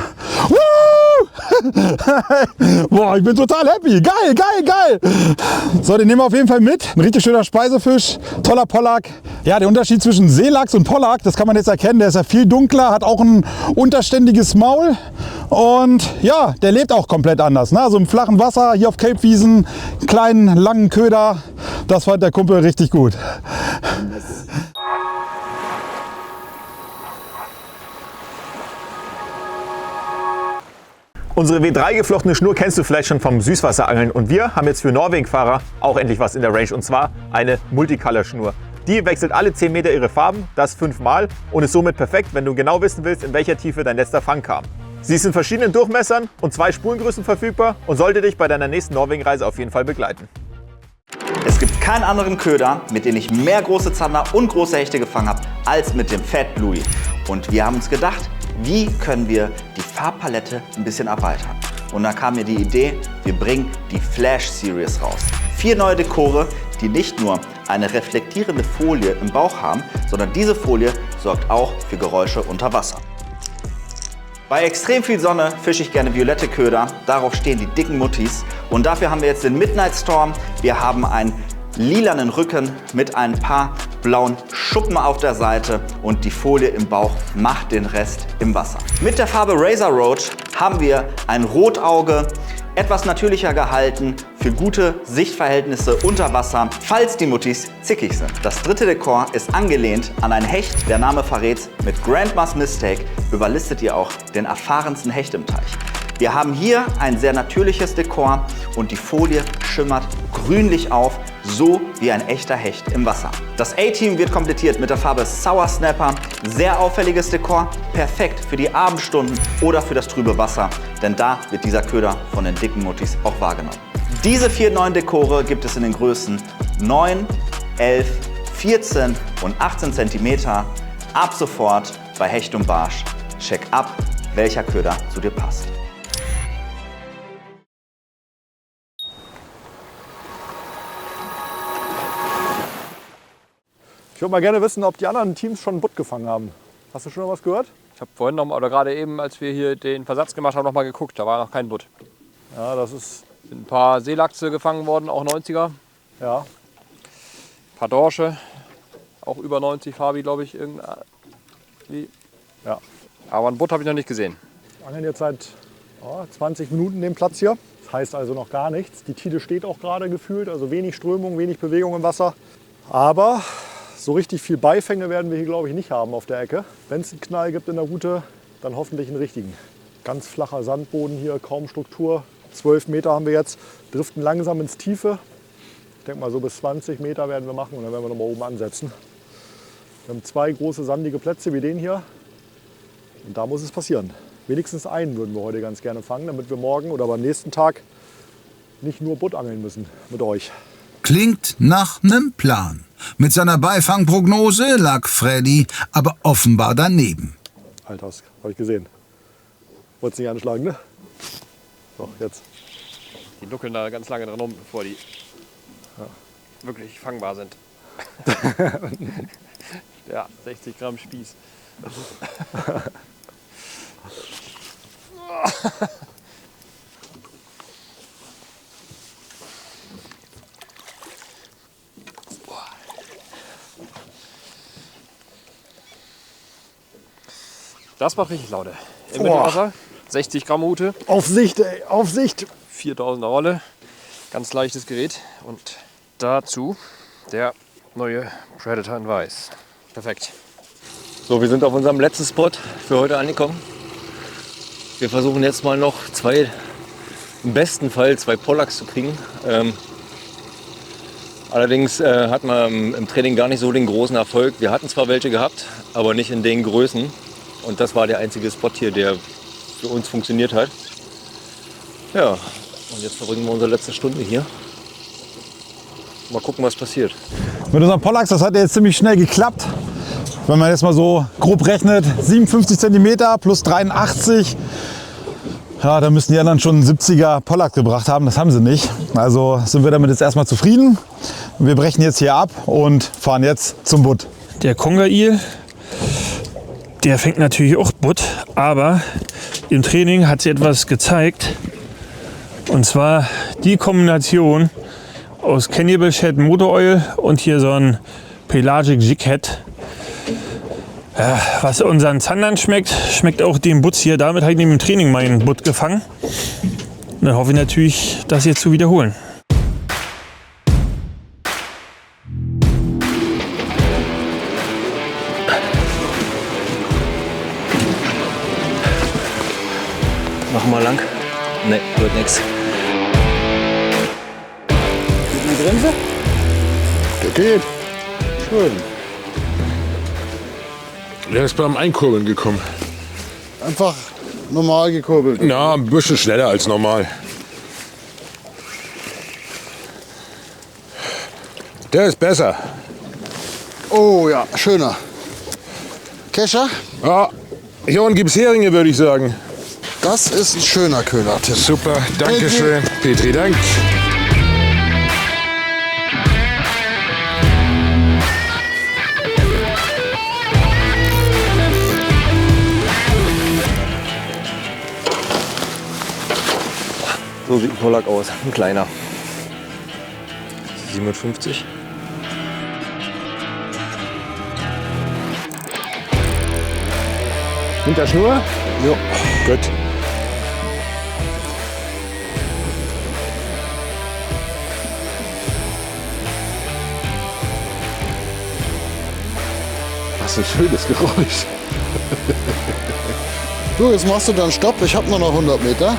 Boah, ich bin total happy. Geil. So, den nehmen wir auf jeden Fall mit. Ein richtig schöner Speisefisch. Toller Pollack. Ja, der Unterschied zwischen Seelachs und Pollack, das kann man jetzt erkennen. Der ist ja viel dunkler, hat auch ein unterständiges Maul. Und ja, der lebt auch komplett anders. Ne? Also im flachen Wasser, hier auf Kelbwiesen, kleinen, langen Köder. Das fand der Kumpel richtig gut. Unsere W3 geflochtene Schnur kennst du vielleicht schon vom Süßwasserangeln und wir haben jetzt für Norwegen-Fahrer auch endlich was in der Range und zwar eine Multicolor-Schnur. Die wechselt alle 10 Meter ihre Farben, das 5-mal und ist somit perfekt, wenn du genau wissen willst, in welcher Tiefe dein letzter Fang kam. Sie ist in verschiedenen Durchmessern und 2 Spulengrößen verfügbar und sollte dich bei deiner nächsten Norwegen-Reise auf jeden Fall begleiten. Es gibt keinen anderen Köder, mit dem ich mehr große Zander und große Hechte gefangen habe, als mit dem Fat Bluey. Und wir haben uns gedacht, wie können wir die Farbpalette ein bisschen erweitern? Und dann kam mir die Idee, wir bringen die Flash Series raus. 4 neue Dekore, die nicht nur eine reflektierende Folie im Bauch haben, sondern diese Folie sorgt auch für Geräusche unter Wasser. Bei extrem viel Sonne fische ich gerne violette Köder, darauf stehen die dicken Muttis. Und dafür haben wir jetzt den Midnight Storm. Wir haben einen lilanen Rücken mit ein paar blauen Schuppen auf der Seite und die Folie im Bauch macht den Rest im Wasser. Mit der Farbe Razor Roach haben wir ein Rotauge, etwas natürlicher gehalten, für gute Sichtverhältnisse unter Wasser, falls die Muttis zickig sind. Das dritte Dekor ist angelehnt an einen Hecht, der Name verrät's, mit Grandma's Mistake überlistet ihr auch den erfahrensten Hecht im Teich. Wir haben hier ein sehr natürliches Dekor und die Folie schimmert grünlich auf, so wie ein echter Hecht im Wasser. Das A-Team wird komplettiert mit der Farbe Sour Snapper. Sehr auffälliges Dekor, perfekt für die Abendstunden oder für das trübe Wasser, denn da wird dieser Köder von den dicken Muttis auch wahrgenommen. Diese 4 neuen Dekore gibt es in den Größen 9, 11, 14 und 18 cm. Ab sofort bei Hecht und Barsch. Check ab, welcher Köder zu dir passt. Ich würde mal gerne wissen, ob die anderen Teams schon einen Butt gefangen haben. Hast du schon mal was gehört? Ich habe vorhin noch mal, oder gerade eben, als wir hier den Versatz gemacht haben, noch mal geguckt. Da war noch kein Butt. Ja, das ist... Sind ein paar Seelachse gefangen worden, auch 90er. Ja. Ein paar Dorsche, auch über 90 Fabi, glaube ich. Irgendwie. Ja. Aber ein Butt habe ich noch nicht gesehen. Wir angeln jetzt seit 20 Minuten den Platz hier. Das heißt also noch gar nichts. Die Tide steht auch gerade gefühlt, also wenig Strömung, wenig Bewegung im Wasser. Aber so richtig viel Beifänge werden wir hier, glaube ich, nicht haben auf der Ecke. Wenn es einen Knall gibt in der Route, dann hoffentlich einen richtigen. Ganz flacher Sandboden hier, kaum Struktur. 12 Meter haben wir jetzt, driften langsam ins Tiefe. Ich denke mal so bis 20 Meter werden wir machen und dann werden wir noch mal oben ansetzen. Wir haben 2 große sandige Plätze wie den hier und da muss es passieren. Wenigstens einen würden wir heute ganz gerne fangen, damit wir morgen oder beim nächsten Tag nicht nur Butt angeln müssen mit euch. Klingt nach nem Plan. Mit seiner Beifangprognose lag Freddy aber offenbar daneben. Alter, das habe ich gesehen. Wolltest nicht anschlagen, ne? So, jetzt. Die nuckeln da ganz lange dran rum, bevor die wirklich fangbar sind. Ja, 60 Gramm Spieß. Das macht richtig Laune. Im Mittelwasser, 60 Gramm Rute. Auf Sicht, ey, auf Sicht. 4000er Rolle, ganz leichtes Gerät und dazu der neue Predator in Weiß. Perfekt. So, wir sind auf unserem letzten Spot für heute angekommen. Wir versuchen jetzt mal noch im besten Fall 2 Pollacks zu kriegen. Allerdings hat man im Training gar nicht so den großen Erfolg. Wir hatten zwar welche gehabt, aber nicht in den Größen. Und das war der einzige Spot hier, der für uns funktioniert hat. Ja, und jetzt verbringen wir unsere letzte Stunde hier. Mal gucken, was passiert. Mit unseren Pollacks, das hat jetzt ziemlich schnell geklappt. Wenn man jetzt mal so grob rechnet, 57 cm plus 83. Ja, da müssen die anderen schon einen 70er Pollack gebracht haben. Das haben sie nicht. Also sind wir damit jetzt erstmal zufrieden. Wir brechen jetzt hier ab und fahren jetzt zum Butt. Der Conger-Eel, der fängt natürlich auch Butt, aber im Training hat sie etwas gezeigt. Und zwar die Kombination aus Cannibal Shad Motor Oil und hier so ein Pelagic Jig Head. Ja, was unseren Zandern schmeckt, schmeckt auch dem Butz hier. Damit habe ich neben dem Training meinen Butt gefangen. Und dann hoffe ich natürlich, das jetzt zu wiederholen. Machen wir lang? Ne, wird nix. Die Bremse? Der geht. Schön. Der ist beim Einkurbeln gekommen. Einfach normal gekurbelt. Na, ein bisschen schneller als normal. Der ist besser. Oh ja, schöner. Kescher? Ja, hier unten gibt's Heringe, würde ich sagen. Das ist ein schöner Köder, Tim. Super, danke schön. Petri, dank. So sieht ein Pollack aus, ein kleiner. 57. Hinter Schnur? Jo, gut. Was ein schönes Geräusch. Du, jetzt machst du dann Stopp. Ich habe nur noch 100 Meter.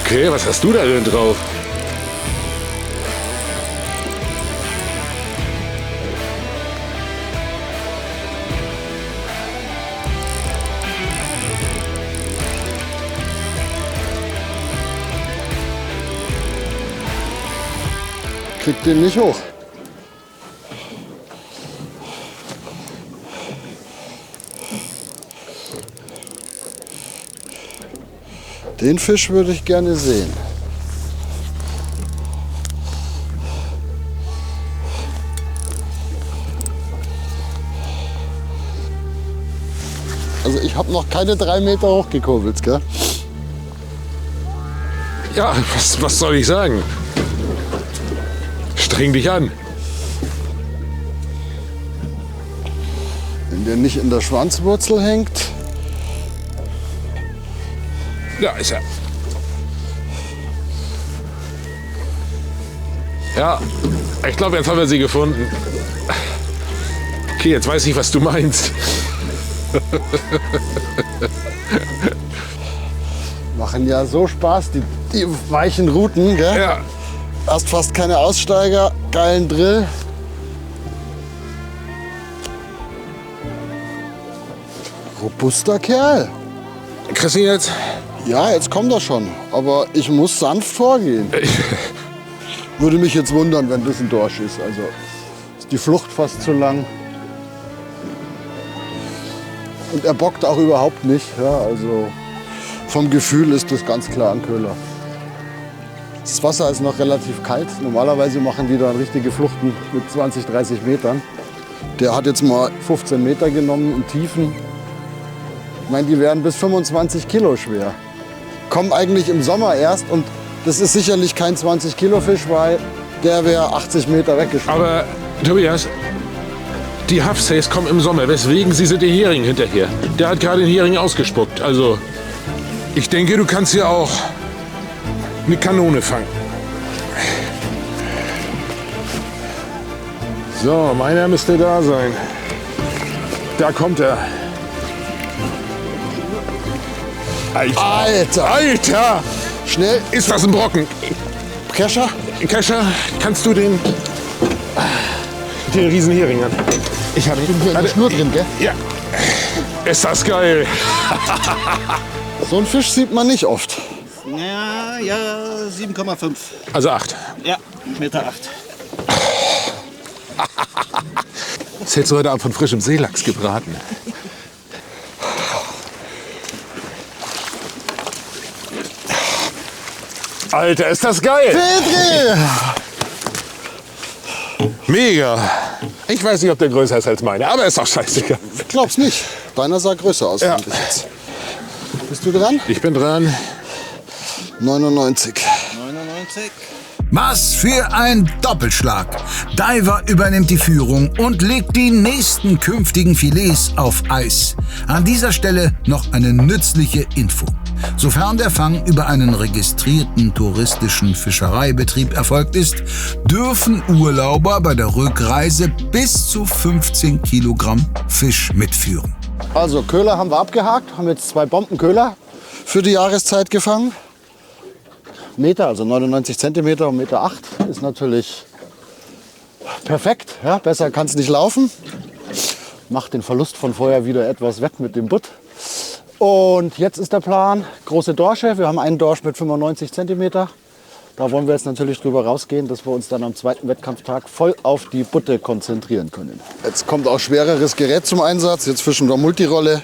Okay, was hast du da denn drauf? Krieg den nicht hoch. Den Fisch würde ich gerne sehen. Also ich habe noch keine 3 Meter hochgekurbelt, gell? Ja, was soll ich sagen? Streng dich an. Wenn der nicht in der Schwanzwurzel hängt. Da ist er. Ja, ich glaube, jetzt haben wir sie gefunden. Okay, jetzt weiß ich, was du meinst. Machen ja so Spaß, die weichen Routen, gell? Ja. Hast fast keine Aussteiger, geilen Drill. Robuster Kerl. Kriegst du ihn jetzt? Ja, jetzt kommt er schon. Aber ich muss sanft vorgehen. Würde mich jetzt wundern, wenn das ein Dorsch ist. Also ist die Flucht fast zu lang. Und er bockt auch überhaupt nicht. Ja, also vom Gefühl ist das ganz klar ein Köhler. Das Wasser ist noch relativ kalt. Normalerweise machen die dann richtige Fluchten mit 20, 30 Metern. Der hat jetzt mal 15 Meter genommen in Tiefen. Ich meine, die werden bis 25 Kilo schwer. Kommen eigentlich im Sommer erst und das ist sicherlich kein 20 Kilo Fisch, weil der wäre 80 Meter weggeschwommen. Aber Tobias, die Hafsays kommen im Sommer. Weswegen sie sind den Hering hinterher. Der hat gerade den Hering ausgespuckt. Also ich denke, du kannst ja auch eine Kanone fangen. So, meiner müsste da sein. Da kommt er. Alter! Alter! Schnell! Ist das ein Brocken? Kescher? Kescher, kannst du den Riesenhering an? Ich habe hier in der Schnur drin, gell? Ja. Ist das geil? So einen Fisch sieht man nicht oft. Ja, 7,5. Also 8. Ja, 1,8 Meter. Was hältst du heute Abend von frischem Seelachs gebraten? Alter, ist das geil! Petri! Mega! Ich weiß nicht, ob der größer ist als meine, aber ist auch scheißegal. Ich glaub's nicht. Deiner sah größer aus, Ja. finde ich jetzt. Bist du dran? Ich bin dran. 99. 99. Was für ein Doppelschlag. Diver übernimmt die Führung und legt die nächsten künftigen Filets auf Eis. An dieser Stelle noch eine nützliche Info. Sofern der Fang über einen registrierten touristischen Fischereibetrieb erfolgt ist, dürfen Urlauber bei der Rückreise bis zu 15 Kilogramm Fisch mitführen. Also Köhler haben wir abgehakt, haben jetzt 2 Bombenköhler für die Jahreszeit gefangen. Meter, also 99 Zentimeter und 1,8 Meter ist natürlich perfekt. Ja, besser kann es nicht laufen. Macht den Verlust von vorher wieder etwas wett mit dem Butt. Und jetzt ist der Plan, große Dorsche. Wir haben einen Dorsch mit 95 Zentimeter. Da wollen wir jetzt natürlich drüber rausgehen, dass wir uns dann am zweiten Wettkampftag voll auf die Butte konzentrieren können. Jetzt kommt auch schwereres Gerät zum Einsatz. Jetzt fischen wir Multirolle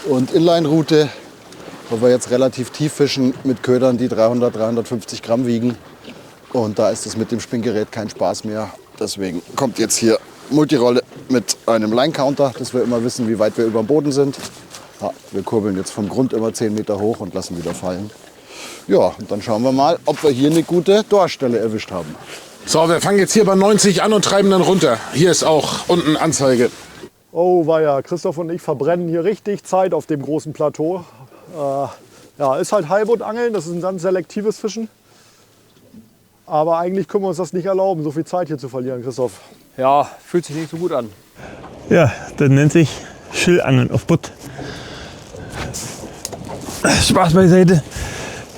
und Inline-Route, weil wir jetzt relativ tief fischen mit Ködern, die 300, 350 Gramm wiegen. Und da ist es mit dem Spinngerät kein Spaß mehr. Deswegen kommt jetzt hier Multirolle mit einem Line-Counter, dass wir immer wissen, wie weit wir über dem Boden sind. Ja, wir kurbeln jetzt vom Grund immer 10 Meter hoch und lassen wieder fallen. Ja, und dann schauen wir mal, ob wir hier eine gute Dorschstelle erwischt haben. So, wir fangen jetzt hier bei 90 an und treiben dann runter. Hier ist auch unten Anzeige. Oh weia, Christoph und ich verbrennen hier richtig Zeit auf dem großen Plateau. Ja, ist halt Heilbootangeln, das ist ein ganz selektives Fischen. Aber eigentlich können wir uns das nicht erlauben, so viel Zeit hier zu verlieren, Christoph. Ja, fühlt sich nicht so gut an. Ja, das nennt sich Schillangeln auf Butt. Spaß beiseite.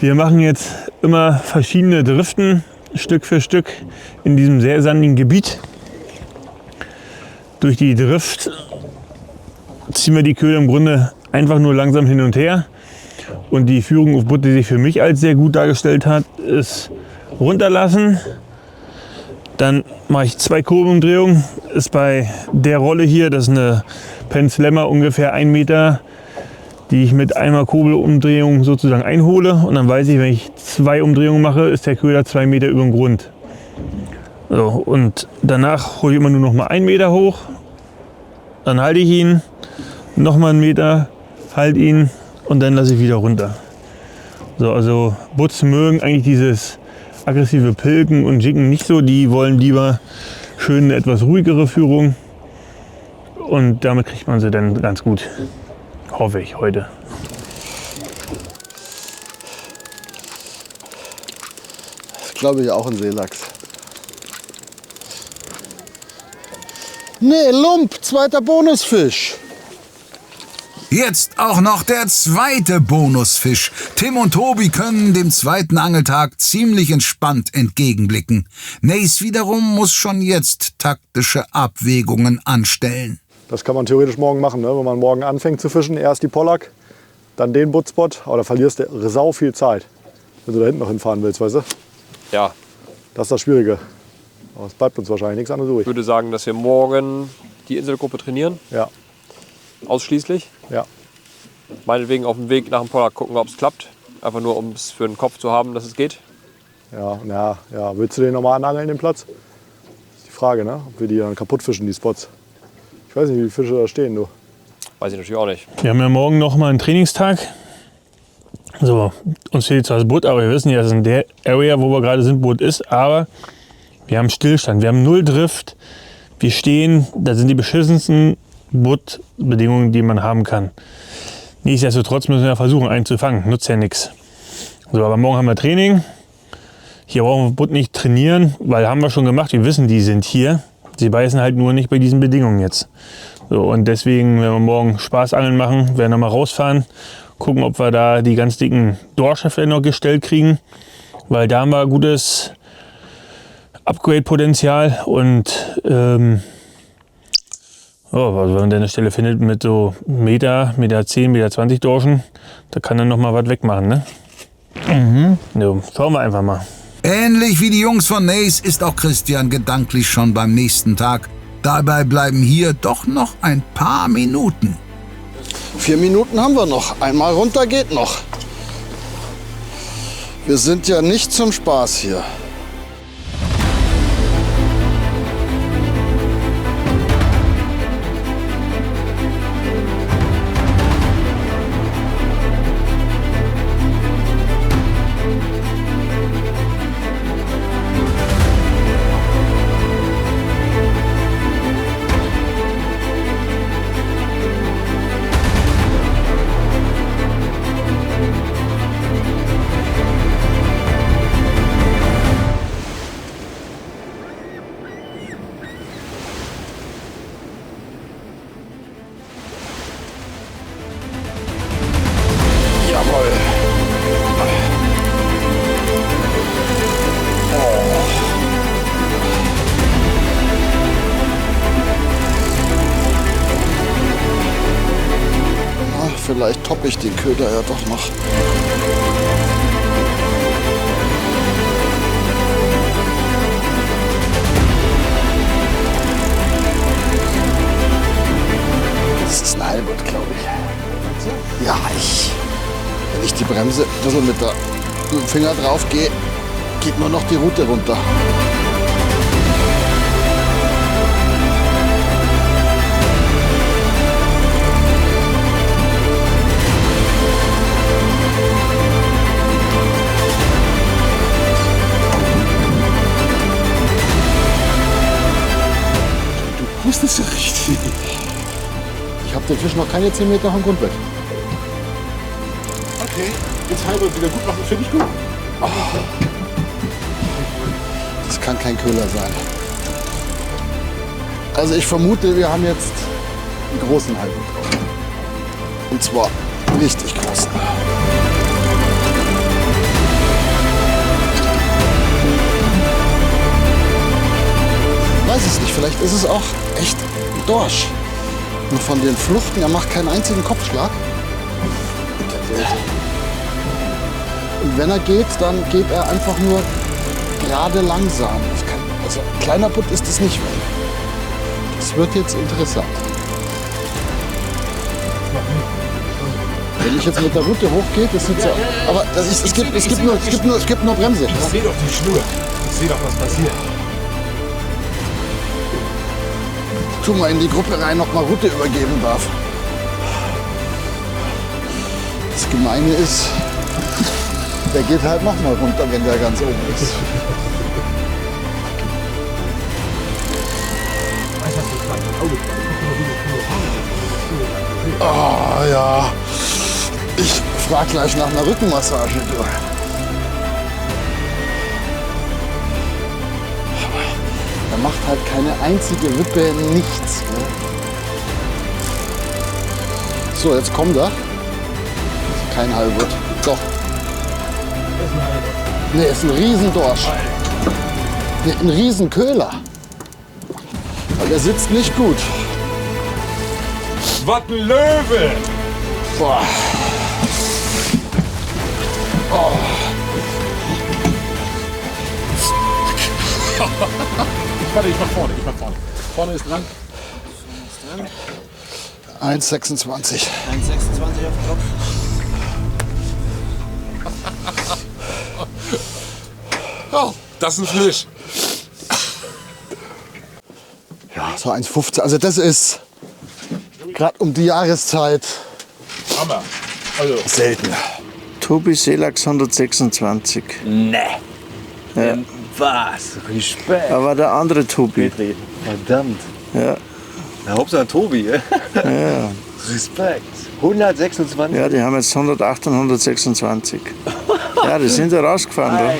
Wir machen jetzt immer verschiedene Driften, Stück für Stück, in diesem sehr sandigen Gebiet. Durch die Drift ziehen wir die Köder im Grunde einfach nur langsam hin und her. Und die Führung auf Butt, die sich für mich als sehr gut dargestellt hat, ist runterlassen. Dann mache ich 2 Kurbelumdrehungen. Ist bei der Rolle hier, das ist eine Penn Slammer, ungefähr 1 Meter, die ich mit einmal Kurbelumdrehung sozusagen einhole. Und dann weiß ich, wenn ich 2 Umdrehungen mache, ist der Köder 2 Meter über dem Grund. So, und danach hole ich immer nur noch mal 1 Meter hoch. Dann halte ich ihn, noch mal 1 Meter, halte ihn und dann lasse ich wieder runter. So, also Butts mögen eigentlich dieses aggressive Pilken und Jicken nicht so. Die wollen lieber schön eine etwas ruhigere Führung. Und damit kriegt man sie dann ganz gut. Hoffe ich heute. Das glaube ich auch ein Seelachs. Nee, Lump, zweiter Bonusfisch. Jetzt auch noch der zweite Bonusfisch. Tim und Tobi können dem zweiten Angeltag ziemlich entspannt entgegenblicken. Nace wiederum muss schon jetzt taktische Abwägungen anstellen. Das kann man theoretisch morgen machen, ne? Wenn man morgen anfängt zu fischen. Erst die Pollack, dann den Buttspot. Aber da verlierst du sau viel Zeit, wenn du da hinten noch hinfahren willst, weißt du? Ja. Das ist das Schwierige. Aber es bleibt uns wahrscheinlich nichts anderes übrig. Ich würde sagen, dass wir morgen die Inselgruppe trainieren. Ja. Ausschließlich. Ja. Meinetwegen auf dem Weg nach dem Pollack gucken, ob es klappt. Einfach nur, um es für den Kopf zu haben, dass es geht. Ja. Willst du den nochmal anangeln, den Platz? Das ist die Frage, ne? Ob wir die dann kaputt fischen, die Spots. Ich weiß nicht, wie viele Fische da stehen, du. Weiß ich natürlich auch nicht. Wir haben ja morgen noch mal einen Trainingstag. So, uns fehlt zwar das Boot, aber wir wissen ja, dass in der Area, wo wir gerade sind, Boot ist. Aber wir haben Stillstand, wir haben 0 Drift. Wir stehen, das sind die beschissensten Bootbedingungen, die man haben kann. Nichtsdestotrotz müssen wir versuchen, einen zu fangen. Nutzt ja nichts. So, aber morgen haben wir Training. Hier brauchen wir Boot nicht trainieren, weil haben wir schon gemacht. Wir wissen, die sind hier. Sie beißen halt nur nicht bei diesen Bedingungen jetzt. So, und deswegen, wenn wir morgen Spaßangeln machen, werden wir mal rausfahren, gucken, ob wir da die ganz dicken Dorsche vielleicht noch gestellt kriegen, weil da haben wir gutes Upgrade-Potenzial und also wenn man eine Stelle findet mit so Meter 10, Meter 20 Dorschen, da kann dann noch mal was wegmachen, ne? So, schauen wir einfach mal. Ähnlich wie die Jungs von Nace ist auch Christian gedanklich schon beim nächsten Tag. Dabei bleiben hier doch noch ein paar Minuten. 4 Minuten haben wir noch. Einmal runter geht noch. Wir sind ja nicht zum Spaß hier. Vielleicht toppe ich den Köder ja doch noch. Das ist ein Heilbutt, glaube ich. Ja, wenn ich die Bremse ein bisschen mit dem Finger drauf gehe, geht nur noch die Rute runter. Das ist ja richtig. Ich habe den Fisch noch keine 10 Meter vom Grundbett. Okay, jetzt Heilbutt wieder gut machen, finde ich gut. Oh. kann kein Köhler sein. Also ich vermute, wir haben jetzt einen großen Halbut drauf. Und zwar richtig großen. Weiß es nicht, vielleicht ist es auch echt ein Dorsch. Und von den Fluchten, er macht keinen einzigen Kopfschlag. Und wenn er geht, dann geht er einfach nur gerade langsam. Also ein kleiner Butt ist es nicht mehr. Das wird jetzt interessant. Wenn ich jetzt mit der Route hochgehe, das sieht so aus. Aber es gibt nur Bremse. Ich sehe doch die Schnur. Ich sehe doch, was passiert. Tu mal in die Gruppe rein, ob man Route übergeben darf. Das Gemeine ist, der geht halt noch mal runter, wenn der ganz oben ist. Oh ja, ich frage gleich nach einer Rückenmassage. Er macht halt keine einzige Wippe, nichts. Ne? So, jetzt kommt er. Kein Halbut. Doch. Ne, ist ein Riesendorsch. Ne, ein Riesenköhler. Aber der sitzt nicht gut. Was ein Löwe! Boah. Oh. Warte, ich mach vorne. Vorne ist dran. 1,26. 1,26 auf den Kopf. Oh, das ist ein Fisch. Ja, so 1,15. Also das ist gerade um die Jahreszeit Hammer. Also selten. Tobi Seelachs 126. Nee. Ja. Was? Respekt. Aber der andere Tobi. Petri. Verdammt. Ja. Na, Hauptsache Tobi. Ja. Respekt. 126. Ja, die haben jetzt 108 und 126. Ja, die sind ja rausgefahren. Da.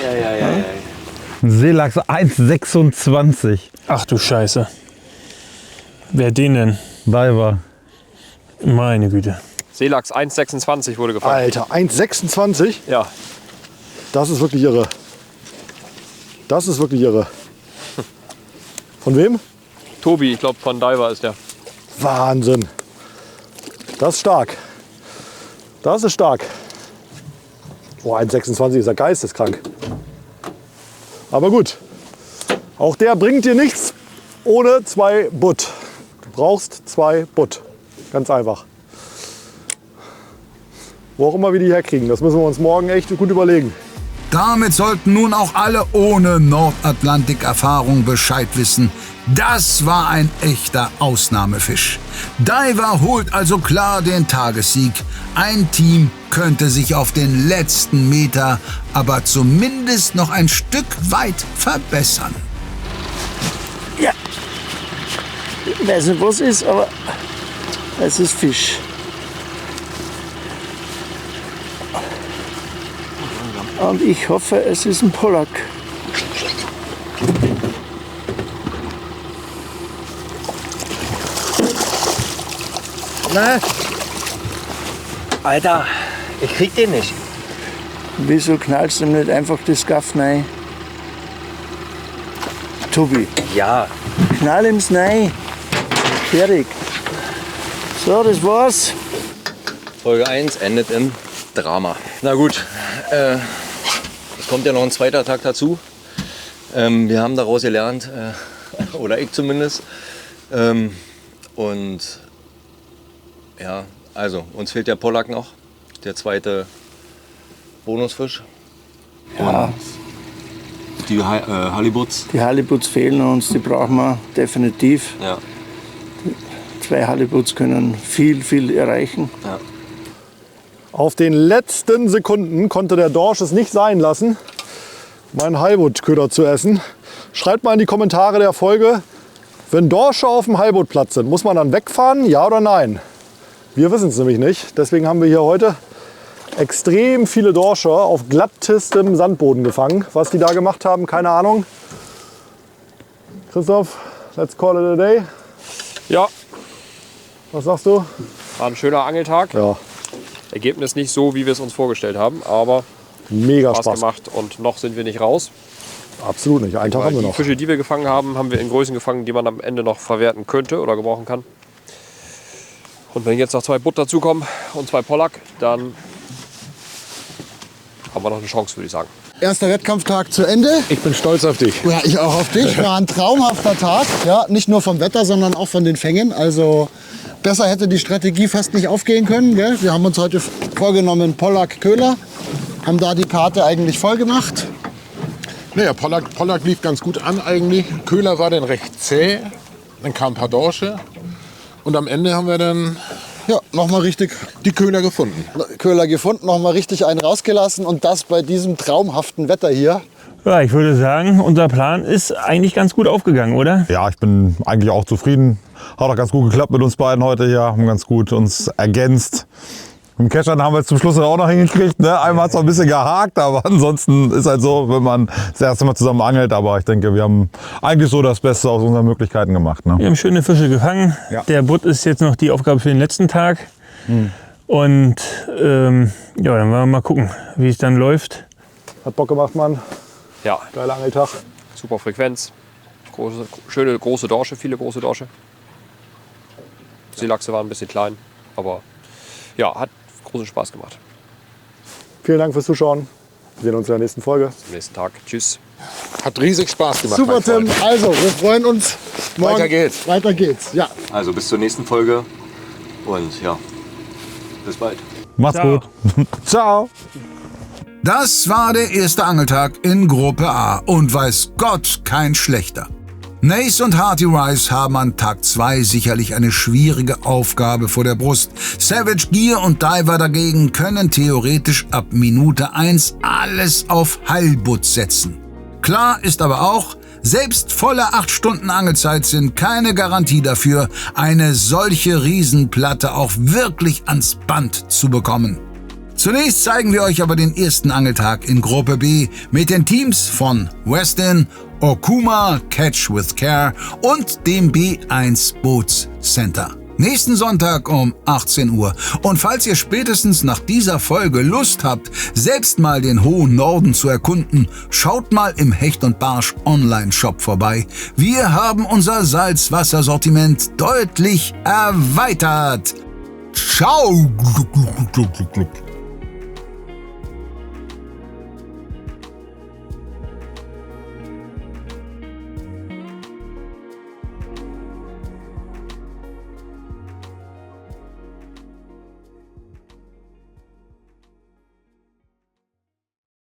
Seelachs 1,26. Ach du Scheiße. Wer den denn? Diver. Meine Güte. Seelachs 1,26 wurde gefangen. Alter, 1,26? Ja. Das ist wirklich irre. Das ist wirklich irre. Von wem? Tobi, ich glaube von Diver ist der. Wahnsinn. Das ist stark. Das ist stark. Oh, 1,26 ist ja geisteskrank. Aber gut. Auch der bringt dir nichts ohne 2 Butt. Du brauchst 2 Butt. Ganz einfach. Wo auch immer wir die herkriegen, das müssen wir uns morgen echt gut überlegen. Damit sollten nun auch alle ohne Nordatlantik-Erfahrung Bescheid wissen. Das war ein echter Ausnahmefisch. Diver holt also klar den Tagessieg. Ein Team könnte sich auf den letzten Meter aber zumindest noch ein Stück weit verbessern. Ja. Ich weiß nicht, was ist, aber es ist Fisch. Und ich hoffe, es ist ein Pollack. Na? Alter, ich krieg den nicht. Wieso knallst du nicht einfach das Gaff rein? Tobi. Ja. Knall ihm's rein. Fertig. So, das war's. Folge 1 endet im Drama. Na gut, es kommt ja noch ein zweiter Tag dazu. Wir haben daraus gelernt, oder ich zumindest. Und ja, also uns fehlt der Pollack noch, der zweite Bonusfisch. Ja. Und die Halibuts. Die Halibuts fehlen uns, die brauchen wir definitiv. Ja. 2 Halibuts können viel erreichen. Ja. Auf den letzten Sekunden konnte der Dorsch es nicht sein lassen, meinen Halbutköder zu essen. Schreibt mal in die Kommentare der Folge, wenn Dorsche auf dem Halbutplatz sind, muss man dann wegfahren, ja oder nein? Wir wissen es nämlich nicht. Deswegen haben wir hier heute extrem viele Dorsche auf glattestem Sandboden gefangen. Was die da gemacht haben, keine Ahnung. Christoph, let's call it a day. Ja. Was sagst du? War ein schöner Angeltag. Ja. Ergebnis nicht so, wie wir es uns vorgestellt haben, aber mega Spaß gemacht und noch sind wir nicht raus. Absolut nicht. Einen Tag haben wir noch. Die Fische, die wir gefangen haben, haben wir in Größen gefangen, die man am Ende noch verwerten könnte oder gebrauchen kann. Und wenn jetzt noch 2 Butt dazukommen und 2 Pollack, dann haben wir noch eine Chance, würde ich sagen. Erster Wettkampftag zu Ende. Ich bin stolz auf dich. Ja, ich auch auf dich. War ein traumhafter Tag. Ja, nicht nur vom Wetter, sondern auch von den Fängen. Also besser hätte die Strategie fast nicht aufgehen können. Gell? Wir haben uns heute vorgenommen, Pollack, Köhler. Haben da die Karte eigentlich voll gemacht. Naja, Pollack lief ganz gut an eigentlich. Köhler war dann recht zäh. Dann kam ein paar Dorsche. Und am Ende haben wir dann nochmal richtig die Köhler gefunden. Nochmal richtig einen rausgelassen und das bei diesem traumhaften Wetter hier. Ja, ich würde sagen, unser Plan ist eigentlich ganz gut aufgegangen, oder? Ja, ich bin eigentlich auch zufrieden. Hat auch ganz gut geklappt mit uns beiden heute hier. Haben ganz gut uns ergänzt. Mit dem Keschern haben wir es zum Schluss auch noch hingekriegt. Ne? Einmal hat es noch ein bisschen gehakt, aber ansonsten ist halt so, wenn man das erste Mal zusammen angelt. Aber ich denke, wir haben eigentlich so das Beste aus unseren Möglichkeiten gemacht. Ne? Wir haben schöne Fische gefangen. Ja. Der Butt ist jetzt noch die Aufgabe für den letzten Tag. Und dann wollen wir mal gucken, wie es dann läuft. Hat Bock gemacht, Mann. Ja. Geiler Angeltag. Super Frequenz. Schöne große Dorsche, viele große Dorsche. Seelachse waren ein bisschen klein, aber ja, hat großen Spaß gemacht. Vielen Dank fürs Zuschauen. Wir sehen uns in der nächsten Folge. Bis zum nächsten Tag. Tschüss. Hat riesig Spaß gemacht. Super, Tim. Also, wir freuen uns. Morgen. Weiter geht's. Ja. Also bis zur nächsten Folge und ja, bis bald. Macht's gut. Ciao. Das war der erste Angeltag in Gruppe A und weiß Gott kein schlechter. Nace und Hearty Rice haben an Tag 2 sicherlich eine schwierige Aufgabe vor der Brust. Savage Gear und Diver dagegen können theoretisch ab Minute 1 alles auf Heilbutt setzen. Klar ist aber auch, selbst volle 8 Stunden Angelzeit sind keine Garantie dafür, eine solche Riesenplatte auch wirklich ans Band zu bekommen. Zunächst zeigen wir euch aber den ersten Angeltag in Gruppe B mit den Teams von Westin, Okuma, Catch with Care und dem B1 Boots Center. Nächsten Sonntag um 18 Uhr. Und falls ihr spätestens nach dieser Folge Lust habt, selbst mal den hohen Norden zu erkunden, schaut mal im Hecht und Barsch Online-Shop vorbei. Wir haben unser Salzwassersortiment deutlich erweitert. Ciao!